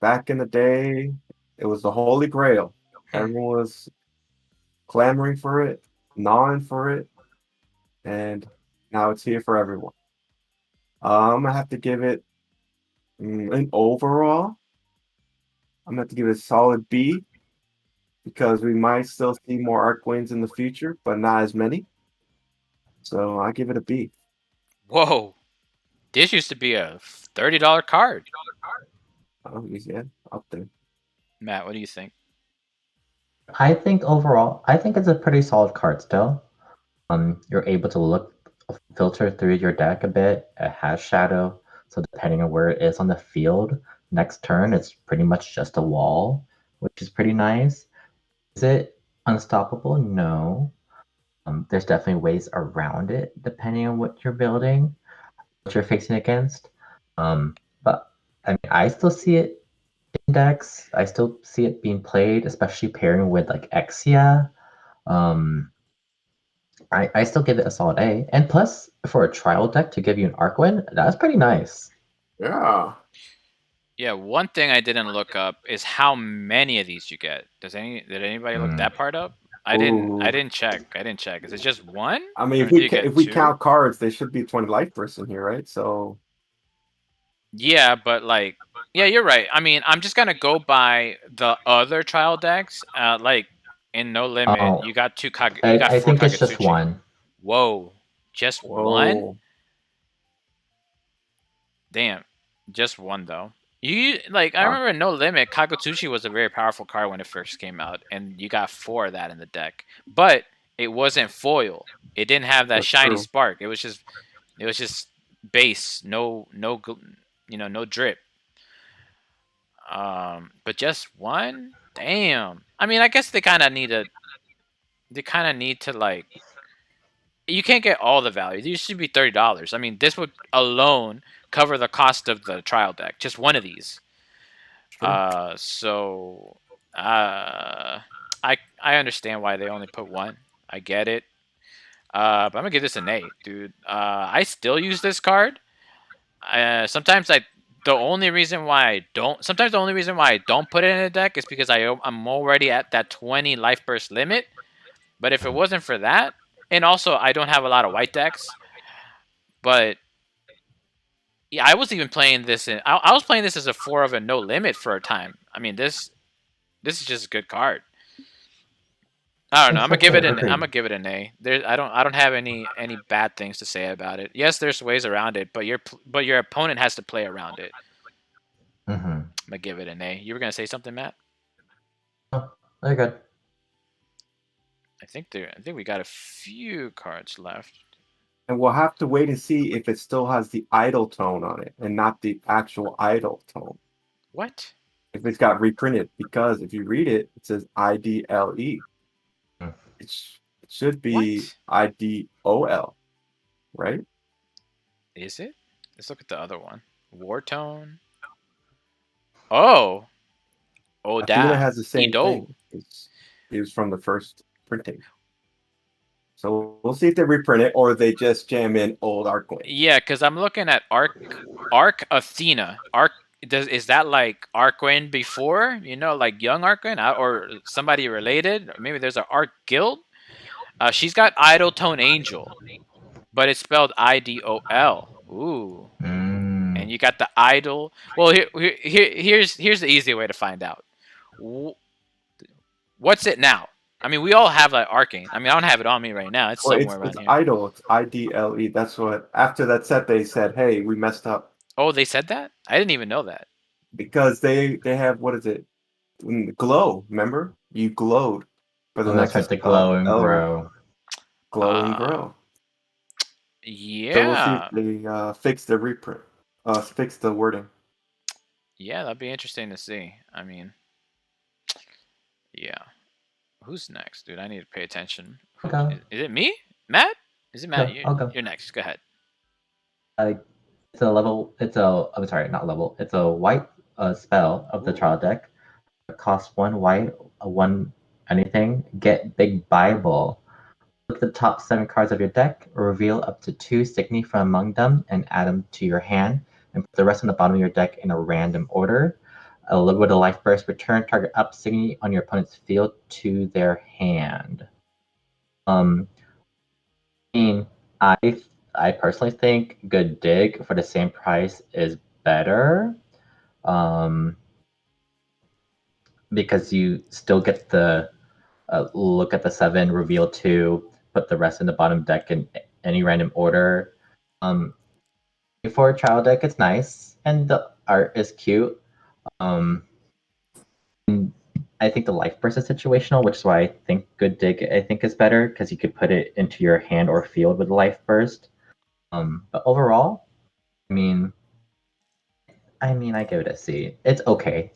back in the day, it was the holy grail. Everyone was clamoring for it, gnawing for it, and now it's here for everyone. I'm gonna have to give it an overall. I'm gonna have to give it a solid B because we might still see more Archwaynes in the future, but not as many. So I give it a B. Whoa. This used to be a $30 card. Oh, yeah, up there. Matt, what do you think? I think overall, I think it's a pretty solid card still. You're able to filter through your deck a bit. It has shadow, so depending on where it is on the field, next turn it's pretty much just a wall, which is pretty nice. Is it unstoppable? No. There's definitely ways around it depending on what you're building, what you're facing against. But I mean, I still see it in decks. I still see it being played, especially pairing with like Exia. I still give it a solid A. And plus, for a trial deck to give you an Archwin, that's pretty nice. Yeah. Yeah, one thing I didn't look up is how many of these you get. Did anybody look that part up? I didn't check. Is it just one? I mean, Or do you get if we two? count cards, there should be 20 life person here, right? So Yeah, but like, yeah, you're right. I mean, I'm just gonna go by the other trial decks. Like in No Limit, Oh, you got I four think it's just Kagetsuchi. one. Whoa, just one? whoa. Damn, just one though. You like, I remember in No Limit, Kagutsuchi was a very powerful card when it first came out, and you got 4 of that in the deck. But it wasn't foil. It didn't have that That's shiny true. spark. It was just base, no drip. But just one? Damn. I mean, I guess they kind of need to like. You can't get all the value. These should be $30. I mean, this would alone cover the cost of the trial deck. Just one of these. Sure. So, I understand why they only put one. I get it. But I'm gonna give this an A, dude. I still use this card. Sometimes the only reason why I don't put it in a deck is because I'm already at that 20 life burst limit. But if it wasn't for that, and also I don't have a lot of white decks, but yeah, I was even playing this I was playing this as a 4 of a No Limit for a time. I mean, this This is just a good card. I don't know. It's okay, agreed. I'm gonna give it an A. I don't have any bad things to say about it. Yes, there's ways around it, but your opponent has to play around it. Mm-hmm. I'm gonna give it an A. You were gonna say something, Matt? Oh, they're good. I think we got a few cards left. And we'll have to wait and see if it still has the idle tone on it and not the actual idle tone. What? If it's got reprinted, because if you read it, it says IDLE. Mm. It should be What? IDOL, right? Is it? Let's look at the other one. War tone. Oh. Oh, Athena da. has the same Ido. thing. It was from the first printing. So we'll see if they reprint it or they just jam in old Arcwing. Yeah, because I'm looking at Arc Athena. Is that like Arcwin before? You know, like young Arcwin, or somebody related? Maybe there's an Arc Guild. She's got Idle Tone Angel, but it's spelled IDOL. Ooh. Mm. And you got the idol. Well, here's the easy way to find out. What's it now? I mean, we all have like Arcane. I mean, I don't have it on me right now. It's Well, somewhere around it's here. idle. It's IDLE. That's what. After that set, they said, "Hey, we messed up." Oh, they said that? I didn't even know that. Because they have, what is it? Glow. Remember, you glowed for the Let's next try to glow and grow. Glow and grow. Yeah. So we'll see if they fix the reprint. Fix the wording. Yeah, that'd be interesting to see. I mean, yeah. Who's next, dude? I need to pay attention. Okay. Is it me, Matt? Is it Matt? I'll go. You're next. Go ahead. It's a level. I'm sorry, not level. It's a white spell of the trial deck. It costs 1 white, 1 anything. Get Big Bible. Look at the top 7 cards of your deck. Reveal up to 2 Signy from among them and add them to your hand. And put the rest on the bottom of your deck in a random order. With a life burst, return target up Signy on your opponent's field to their hand. I mean, I personally think Good Dig for the same price is better, because you still get the look at the 7, reveal 2, put the rest in the bottom deck in any random order. For a trial deck, it's nice and the art is cute. I think the life burst is situational, which is why I think Good Dig is better, because you could put it into your hand or field with life burst. But overall, I mean, I give it a C. It's okay.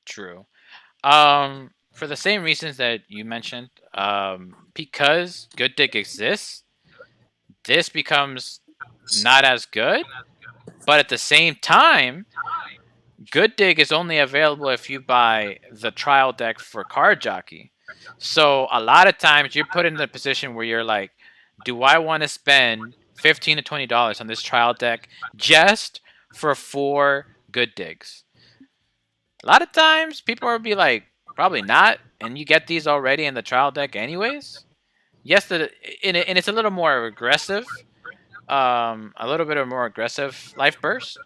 True. For the same reasons that you mentioned, because Good Dig exists, this becomes not as good. But at the same time, Good Dig is only available if you buy the trial deck for Card Jockey. So a lot of times you're put in the position where you're like, do I want to spend $15 to $20 on this trial deck just for 4 Good Digs? A lot of times people will be like, probably not, and you get these already in the trial deck anyways. Yes, and it's a little more aggressive, a little bit of more aggressive life burst.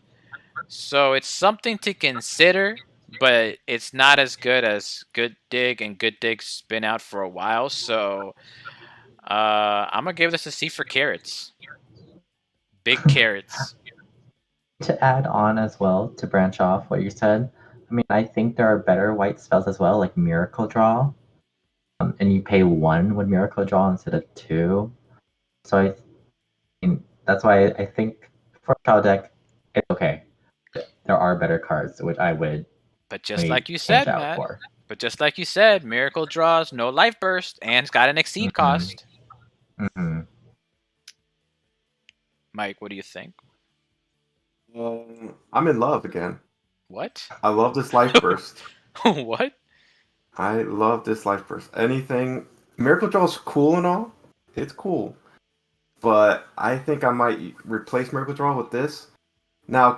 So it's something to consider, but it's not as good as Good Dig, and Good Dig's been out for a while. So I'm gonna give this a C for carrots. Big carrots. To add on as well, to branch off what you said, I mean, I think there are better white spells as well, like Miracle Draw. And you pay 1 with Miracle Draw instead of 2. So that's why I think for a trial deck, it's okay. There are better cards, which I would. But just like you said, Matt. But just like you said, Miracle Draws, no life burst, and it's got an exceed cost. Mike, what do you think? I'm in love again. What? I love this life burst. What? I love this life burst. Anything Miracle Draw is cool and all. It's cool. But I think I might replace Miracle Draw with this. Now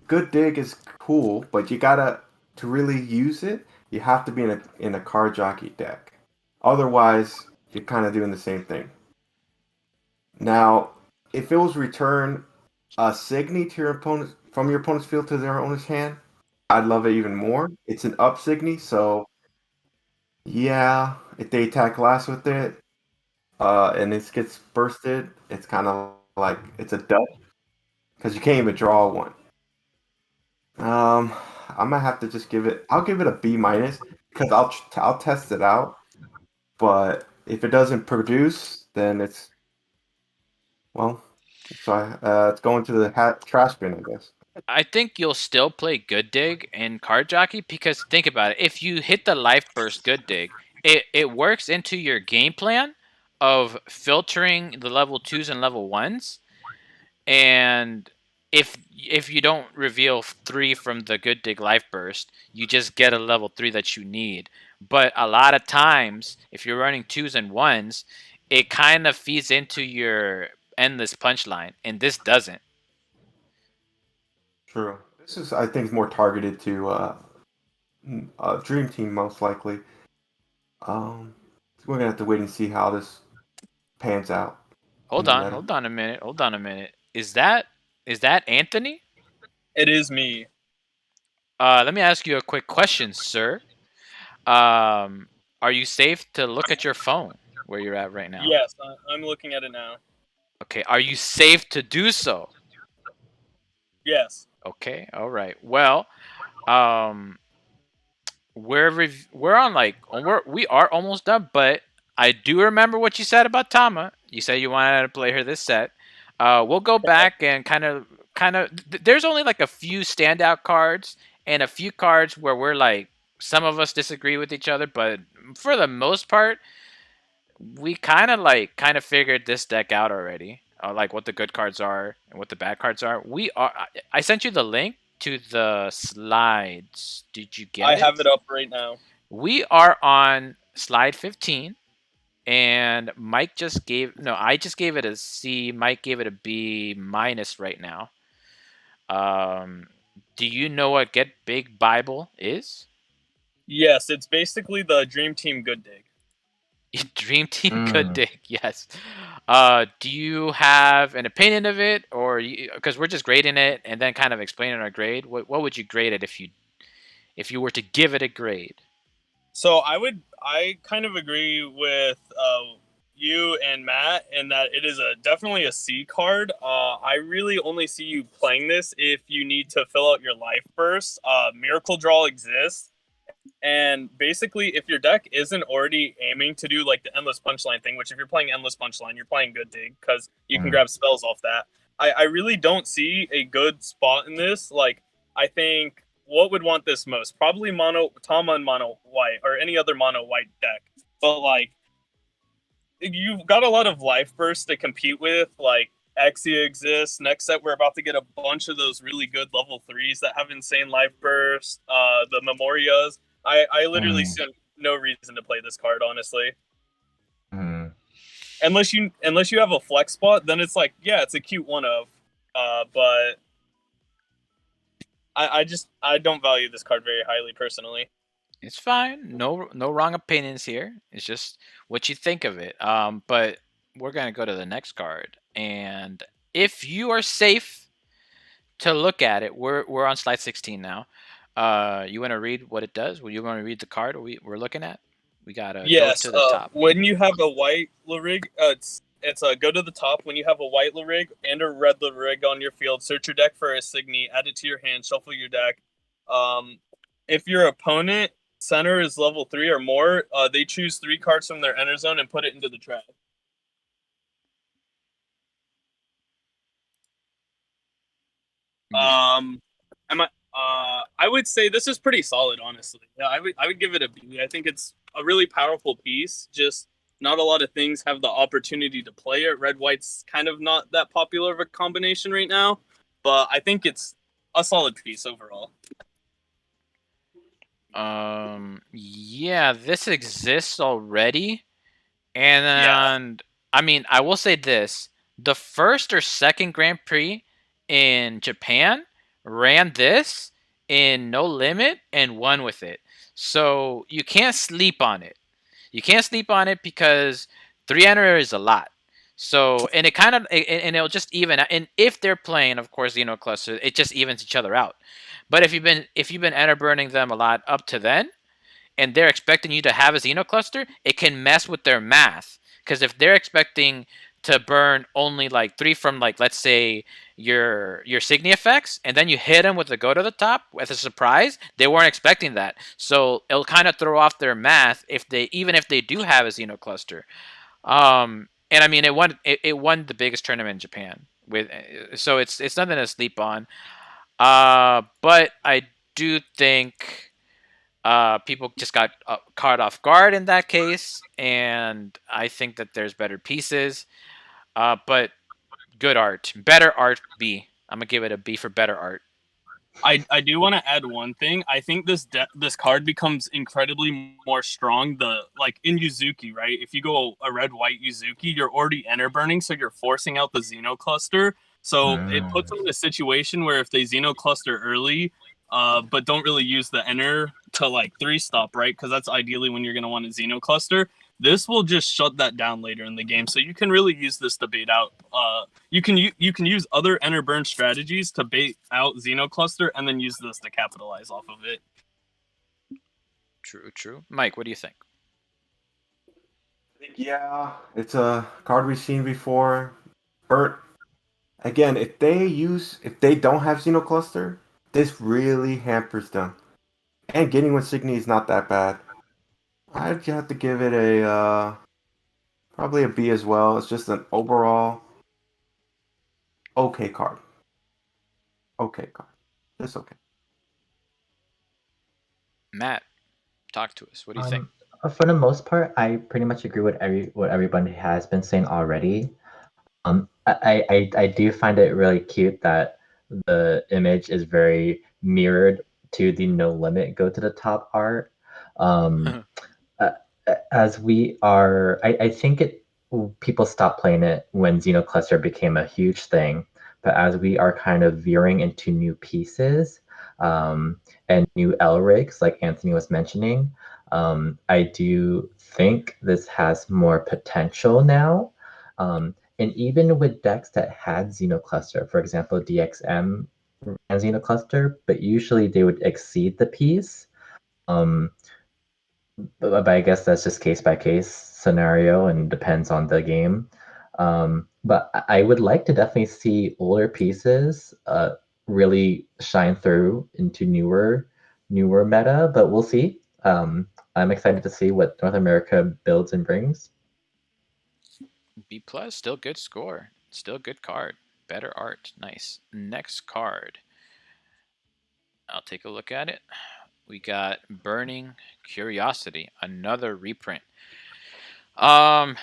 Good Dig is cool, but you gotta, to really use it, you have to be in a Card Jockey deck. Otherwise, you're kind of doing the same thing. Now, if it was return a Signy to your opponent from your opponent's field to their owner's hand, I'd love it even more. It's an up Signy, so yeah, if they attack last with it, and it gets bursted, it's kind of like it's a dud because you can't even draw one. Um, I might have to just give it. I'll give it a B minus because I'll test it out. But if it doesn't produce, then it's well, it's going to the trash bin, I guess. I think you'll still play Good Dig in Card Jockey because think about it. If you hit the Life Burst Good Dig, it works into your game plan of filtering the level 2s and level 1s. And if you don't reveal 3 from the Good Dig Life Burst, you just get a level 3 that you need. But a lot of times, if you're running 2s and 1s, it kind of feeds into your endless punchline, and this doesn't. True. This is, I think, more targeted to Dream Team most likely. We're gonna have to wait and see how this pans out. Hold on a minute. Is that Anthony? It is me. Let me ask you a quick question, sir. Are you safe to look at your phone where you're at right now? Yes, I'm looking at it now. Okay, are you safe to do so? Yes. Okay, all right. Well, we're on like we are almost done, but I do remember what you said about Tama. You said you wanted to play her this set. We'll go back and kind of. There's only like a few standout cards and a few cards where we're like some of us disagree with each other, but for the most part, we kind of figured this deck out already. Like what the good cards are and what the bad cards are. I sent you the link to the slides. Did you get it? I have it up right now. We are on slide 15, and Mike just gave I just gave it a C. Mike gave it a B minus right now. Do you know what Get Big Bible is? Yes, it's basically the Dream Team Good Dig. Dream Team Good Dig, yes. Do you have an opinion of it, or because we're just grading it and then kind of explaining our grade? What would you grade it if you were to give it a grade? So I kind of agree with you and Matt in that it is definitely a C card. I really only see you playing this if you need to fill out your life burst. Miracle Draw exists. And basically, if your deck isn't already aiming to do like the Endless Punchline thing, which if you're playing Endless Punchline, you're playing Good Dig because you can grab spells off that. I really don't see a good spot in this. Like, I think what would want this most? Probably Tama and Mono White or any other Mono White deck. But like, you've got a lot of life bursts to compete with. Like, Exia exists. Next set, we're about to get a bunch of those really good level 3s that have insane life bursts. The Memorias. I literally see no reason to play this card, honestly. Unless you have a flex spot, then it's like, yeah, it's a cute one of. But I don't value this card very highly personally. It's fine. No wrong opinions here. It's just what you think of it. But we're gonna go to the next card, and if you are safe to look at it, we're on slide 16 now. You want to read what it does? Well, you want to read the card we're looking at? We gotta go to the top. When you have a white Larig, it's go to the top. When you have a white Larig and a red Larig on your field, search your deck for a Signy, add it to your hand, shuffle your deck. If your opponent center is level 3 or more, they choose 3 cards from their enter zone and put it into the trash. I would say this is pretty solid, honestly. Yeah, I would give it a B. I think it's a really powerful piece. Just not a lot of things have the opportunity to play it. Red white's kind of not that popular of a combination right now, but I think it's a solid piece overall. Yeah, this exists already, and I mean, I will say this: the first or second Grand Prix in Japan ran this in No Limit and won with it. So you can't sleep on it. You can't sleep on it because 3 enter is a lot. So, and it kind of, and it'll just even, and if they're playing, of course, Xenocluster, it just evens each other out. But if you've been enter burning them a lot up to then, and they're expecting you to have a Xenocluster, it can mess with their math. Because if they're expecting to burn only like 3 from, like, let's say your Signy effects, and then you hit them with the go to the top with a surprise, they weren't expecting that. So it'll kind of throw off their math if they, even if they do have a Xenocluster. And I mean, it won the biggest tournament in Japan with, so it's nothing to sleep on. But I do think people just got caught off guard in that case, and I think that there's better pieces. But good art, better art. B. I'm gonna give it a B for better art. I do want to add one thing. I think this card becomes incredibly more strong. Like in Yuzuki, right? If you go a red white Yuzuki, you're already enter burning, so you're forcing out the Xeno cluster. So it puts them in a situation where if they Xeno cluster early, but don't really use the enter to like 3-stop, right? Because that's ideally when you're gonna want a Xeno cluster. This will just shut that down later in the game, so you can really use this to bait out. You can use other enter burn strategies to bait out Xenocluster, and then use this to capitalize off of it. True. Mike, what do you think? Yeah, it's a card we've seen before. Bert, again, if they don't have Xenocluster, this really hampers them. And getting with Signy is not that bad. I'd have to give it a probably a B as well. It's just an overall okay card. Okay card. Just okay. Matt, talk to us. What do you think? For the most part, I pretty much agree with what everybody has been saying already. I do find it really cute that the image is very mirrored to the no limit go to the top art. As we are, I think people stopped playing it when Xenocluster became a huge thing, but as we are kind of veering into new pieces and new L rigs, like Anthony was mentioning, I do think this has more potential now. And even with decks that had Xenocluster, for example, DXM ran Xenocluster, but usually they would exceed the piece. But I guess that's just case by case scenario and depends on the game. But I would like to definitely see older pieces really shine through into newer meta, but we'll see. I'm excited to see what North America builds and brings. B plus, still good score, still good card, better art, nice. Next card, I'll take a look at it. We got Burning Curiosity, another reprint. I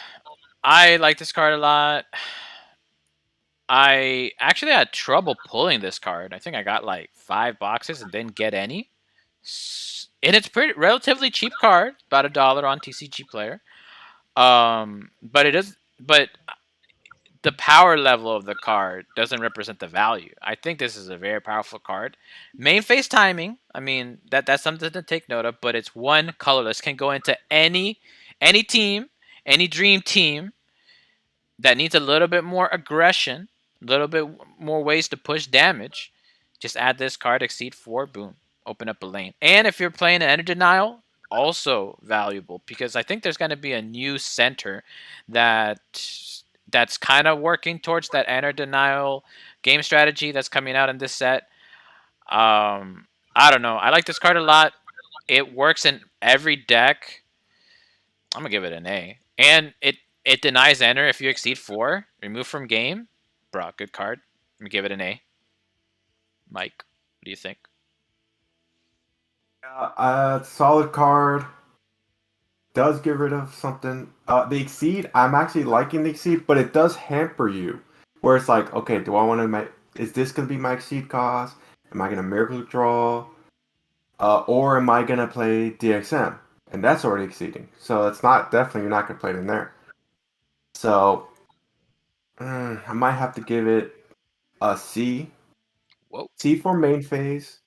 like this card a lot. I actually had trouble pulling this card. I think I got like 5 boxes and didn't get any. And it's pretty relatively cheap card, about $1 on TCG Player. But the power level of the card doesn't represent the value. I think this is a very powerful card. Main phase timing, I mean, that's something to take note of, but it's one colorless, can go into any team, any dream team that needs a little bit more aggression, a little bit more ways to push damage. Just add this card, exceed 4, boom, open up a lane. And if you're playing an Enter Denial, also valuable, because I think there's going to be a new center that's kind of working towards that Enter Denial game strategy that's coming out in this set. I don't know. I like this card a lot. It works in every deck. I'm gonna give it an A. And it denies enter if you exceed 4. Remove from game. Bruh, good card. I'm gonna give it an A. Mike, what do you think? Solid card. Does get rid of something. The exceed, I'm actually liking the exceed, but it does hamper you. Where it's like, okay, do I want to is this going to be my exceed cost? Am I going to miracle draw? Or am I going to play DXM? And that's already exceeding. So it's not, definitely you're not going to play it in there. So, I might have to give it a C. Whoa. C for main phase,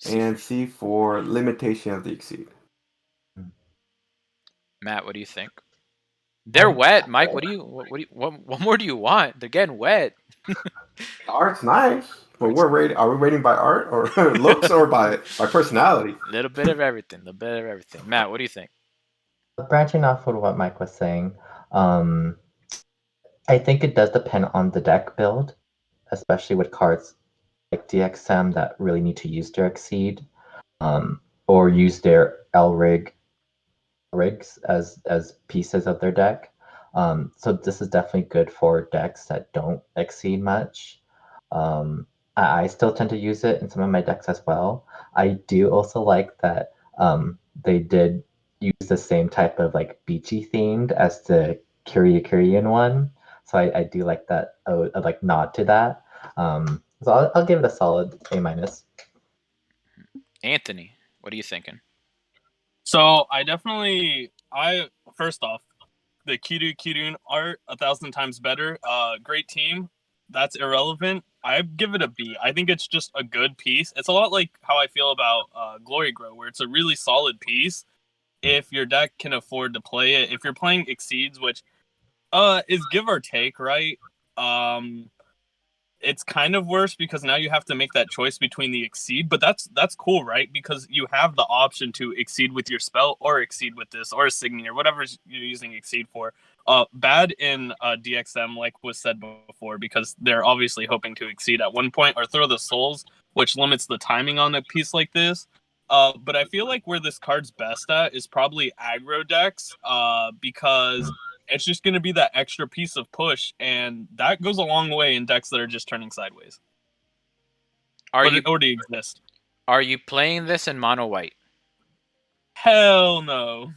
and C for limitation of the exceed. Matt, what do you think? They're wet, Mike. What more do you want? They're getting wet. Art's nice, but we're rating. Are we rating by art or looks or by personality? A little bit of everything. A little bit of everything. Matt, what do you think? Branching off of what Mike was saying, I think it does depend on the deck build, especially with cards like DXM that really need to use their Exceed, or use their rigs as pieces of their deck. So this is definitely good for decks that don't exceed much. I still tend to use it in some of my decks as well. I do also like that they did use the same type of like beachy themed as the Kyrian one. So I do like that, like nod to that. So I'll give it a solid A minus. Anthony, what are you thinking? So first off, the Kirun art 1,000 times better. Great team. That's irrelevant. I give it a B. I think it's just a good piece. It's a lot like how I feel about Glory Grow, where it's a really solid piece. If your deck can afford to play it, if you're playing Exceeds, which is give or take, right? It's kind of worse because now you have to make that choice between the Exceed, but that's cool, right? Because you have the option to Exceed with your spell or Exceed with this or a Signy or whatever you're using Exceed for. Bad in DXM, like was said before, because they're obviously hoping to Exceed at one point or throw the souls, which limits the timing on a piece like this. But I feel like where this card's best at is probably aggro decks, because it's just going to be that extra piece of push, and that goes a long way in decks that are just turning sideways. It already exists. Are you playing this in mono white? Hell no.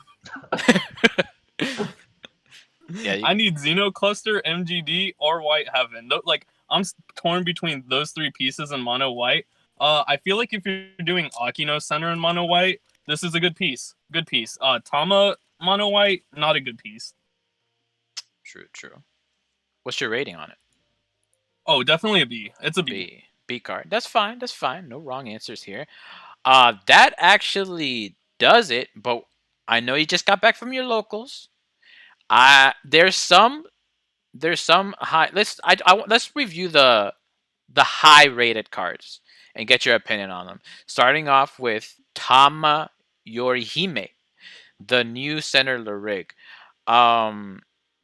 Yeah, I need Xenocluster, MGD, or White Heaven. Like, I'm torn between those three pieces in mono white. I feel like if you're doing Akino Center in mono white, this is a good piece. Good piece. Tama mono white, not a good piece. True. What's your rating on it? Oh, definitely a B. It's a B. B card. That's fine. No wrong answers here. That actually does it, but I know you just got back from your locals. There's some high. Let's review the high rated cards and get your opinion on them. Starting off with Tama Yorihime, the new center Lyric.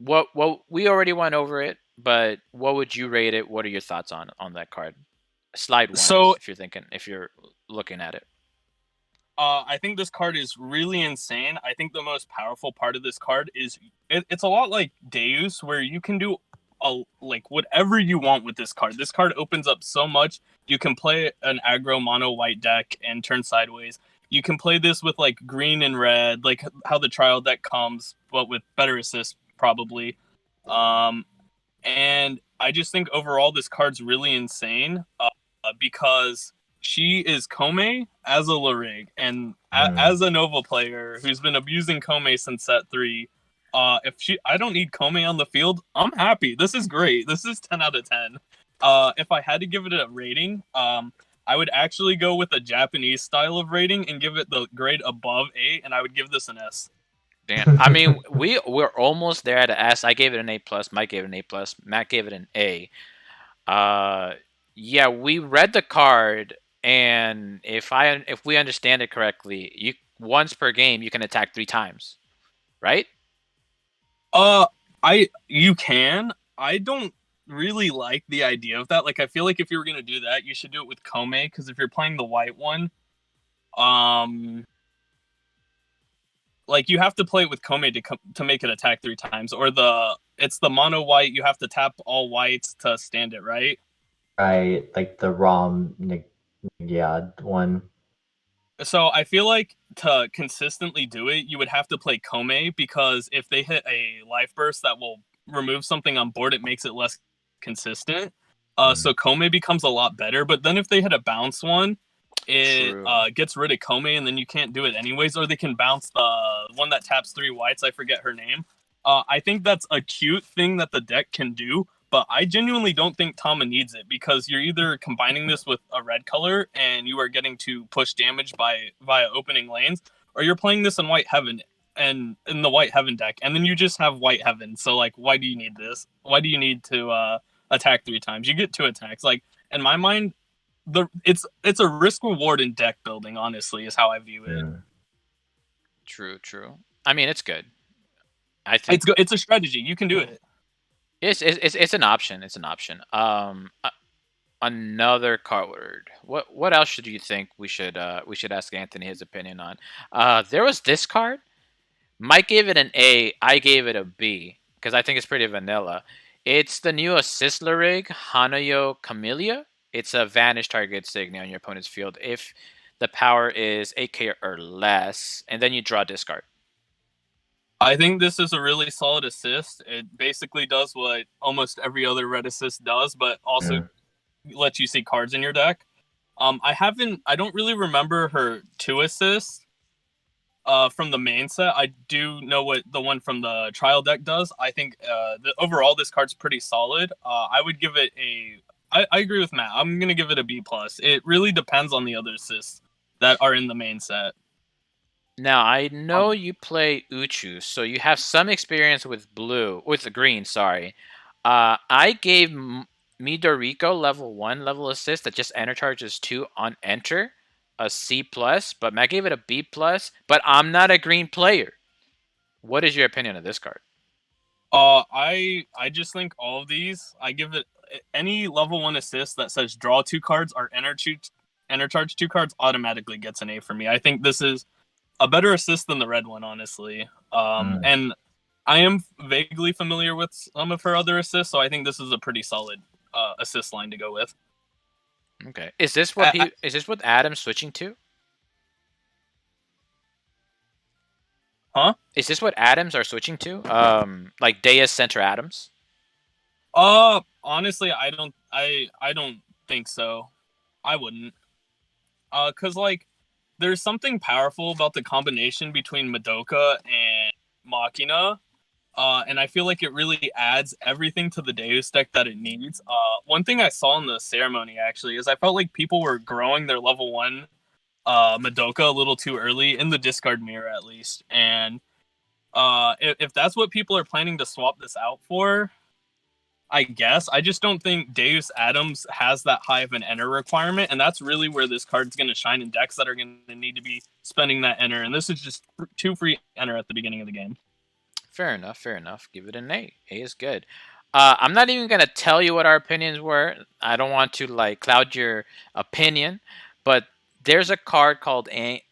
What we already went over it, but what would you rate it? What are your thoughts on that card? Slide one, So, if you're looking at it. I think this card is really insane. I think the most powerful part of this card is it's a lot like Deus, where you can do like whatever you want with this card. This card opens up so much. You can play an aggro mono white deck and turn sideways. You can play this with like green and red, like how the trial deck comes, but with better assist probably. And I just think overall this card's really insane because she is Kome as a Larig, and as a Nova player who's been abusing Kome since set 3. I don't need Kome on the field, I'm happy. This is great. This is 10 out of 10. If I had to give it a rating, I would actually go with a Japanese style of rating and give it the grade above A, and I would give this an S. Damn. I mean, we're almost there at an S. I gave it an A+. Mike gave it an A+. Matt gave it an A. Yeah, we read the card, and if we understand it correctly, once per game you can attack 3 times, right? You can. I don't really like the idea of that. Like, I feel like if you were gonna do that, you should do it with Kome, because if you're playing the white one, like you have to play it with Kome to make it attack 3 times, or it's the mono white. You have to tap all whites to stand it, right? Right, like the ROM Nagyad one. So I feel like to consistently do it, you would have to play Kome, because if they hit a life burst that will remove something on board, it makes it less consistent. So Kome becomes a lot better. But then if they hit a bounce one, it gets rid of Kome, and then you can't do it anyways. Or they can bounce the one that taps 3 whites. I forget her name. I think that's a cute thing that the deck can do. But I genuinely don't think Tama needs it, because you're either combining this with a red color and you are getting to push damage via opening lanes, or you're playing this in White Heaven. and in the White Heaven deck, and then you just have White Heaven. So like, why do you need this? Why do you need to attack 3 times? You get 2 attacks. Like in my mind, it's a risk reward in deck building. Honestly, is how I view it. Yeah. True. I mean, it's good. I think It's a strategy. You can do it. it's an option. It's an option. Another card. What else should you think we should ask Anthony his opinion on? There was this card. Mike gave it an A. I gave it a B because I think it's pretty vanilla. It's the new assist rig, Hanayo Camellia. It's a vanish target signet on your opponent's field if the power is 8k or less, and then you draw discard. I think this is a really solid assist. It basically does what almost every other red assist does, but also lets you see cards in your deck. I don't really remember her 2 assists from the main set. I do know what the one from the trial deck does. I think overall this card's pretty solid. I would give it I agree with Matt. I'm gonna give it a B+. It really depends on the other assists that are in the main set. Now I know you play Uchu, so you have some experience with the green. Sorry, I gave Midoriko level 1 level assist that just enter charges 2 on enter, a C+, but Matt gave it a B+, but I'm not a green player. What is your opinion of this card? I just think all of these, I give it any level 1 assist that says draw 2 cards or enter charge 2 cards automatically gets an A for me. I think this is a better assist than the red one, honestly. And I am vaguely familiar with some of her other assists, so I think this is a pretty solid assist line to go with. Okay, is this what Adam's switching to? Huh? Is this what Adams are switching to? Like Deus Center Adams? Honestly, I don't think so. I wouldn't. Cause like there's something powerful about the combination between Madoka and Machina. And I feel like it really adds everything to the Deus deck that it needs. One thing I saw in the ceremony actually is I felt like people were growing their level 1 Madoka a little too early in the discard mirror at least. And if that's what people are planning to swap this out for, I guess. I just don't think Deus Adams has that high of an enter requirement, and that's really where this card's going to shine in decks that are going to need to be spending that enter, and this is just 2 free enter at the beginning of the game. Fair enough. Give it an A. A is good. I'm not even going to tell you what our opinions were. I don't want to like cloud your opinion, but there's a card called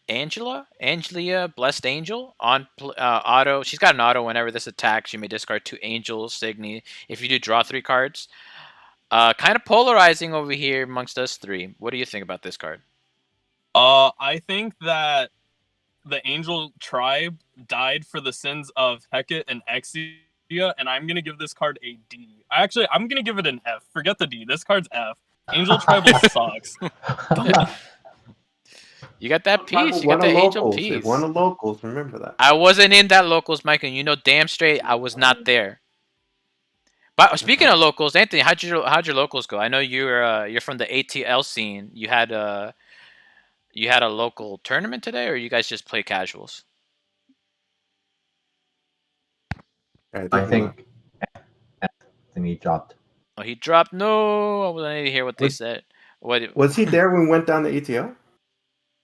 Angelia, Blessed Angel on auto. She's got an auto whenever this attacks. You may discard 2 Angel Signy if you do draw 3 cards. Kind of polarizing over here amongst us 3. What do you think about this card? I think that the Angel tribe died for the sins of Hecate and Exia, and I'm going to give this card a D. Actually, I'm going to give it an F. Forget the D. This card's F. Angel Tribal sucks. You got that piece. You got the Angel piece. It won the locals. Remember that. I wasn't in that locals, Mike, and you know damn straight I was not there. But speaking of locals, Anthony, how'd your locals go? I know you're from the ATL scene. You had a local tournament today, or you guys just play casuals? I think Anthony dropped. Oh, he dropped. No, I wasn't able to hear what they said. Was he there when we went down to ETL?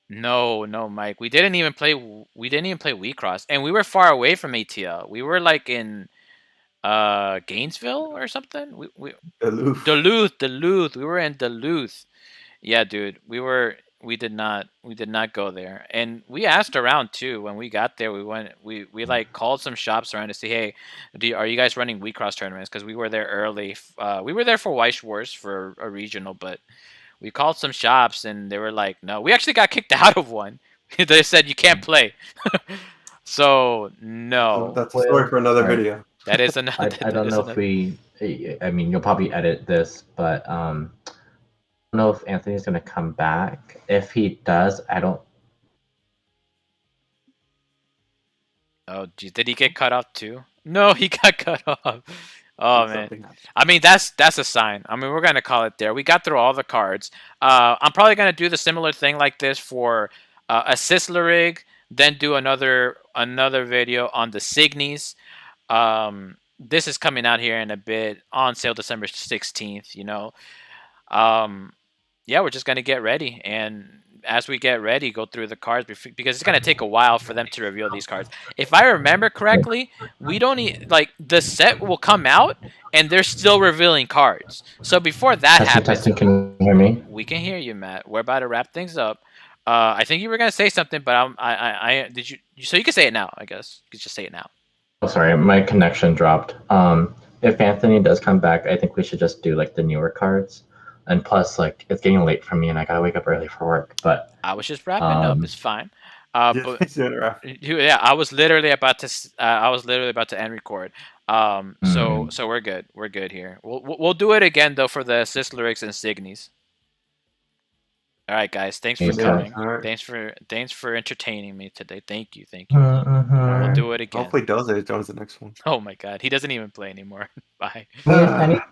No, Mike. We didn't even play Wixoss, and we were far away from ATL. We were like in Gainesville or something. Duluth. We were in Duluth. Yeah, dude. We did not go there, and we asked around too. When we got there, we like called some shops around to say, hey, are you guys running Wixoss tournaments? Because we were there early. We were there for Weiss Wars for a regional, but we called some shops and they were like, no. We actually got kicked out of one. They said you can't play. So no. That's a story for another video. That is another. I don't know if we. I mean, you'll probably edit this, but I don't know if Anthony's gonna come back. If he does, I don't. Oh, geez. Did he get cut off too? No, he got cut off. Oh man, I mean that's a sign. I mean we're gonna call it there. We got through all the cards. I'm probably gonna do the similar thing like this for Assist Larig, then do another video on the Signies. This is coming out here in a bit, on sale December 16th. You know, yeah, we're just gonna get ready, and as we get ready, go through the cards because it's gonna take a while for them to reveal these cards. If I remember correctly, we don't like the set will come out and they're still revealing cards. So before that happens, Testing, can you hear me? we can hear you, Matt. We're about to wrap things up. I think you were gonna say something, but I did you? So you can say it now. I guess you could just say it now. Oh, sorry, my connection dropped. If Anthony does come back, I think we should just do like the newer cards. And plus, like, it's getting late for me, and I gotta wake up early for work. But I was just wrapping up. It's fine. But yeah, I was literally about to end record. So we're good. We're good here. We'll do it again though for the assist lyrics and Signies. All right, guys. Thanks for coming. Right. Thanks for entertaining me today. Thank you. We'll do it again. Hopefully, does the next one. Oh my God, he doesn't even play anymore. Bye. If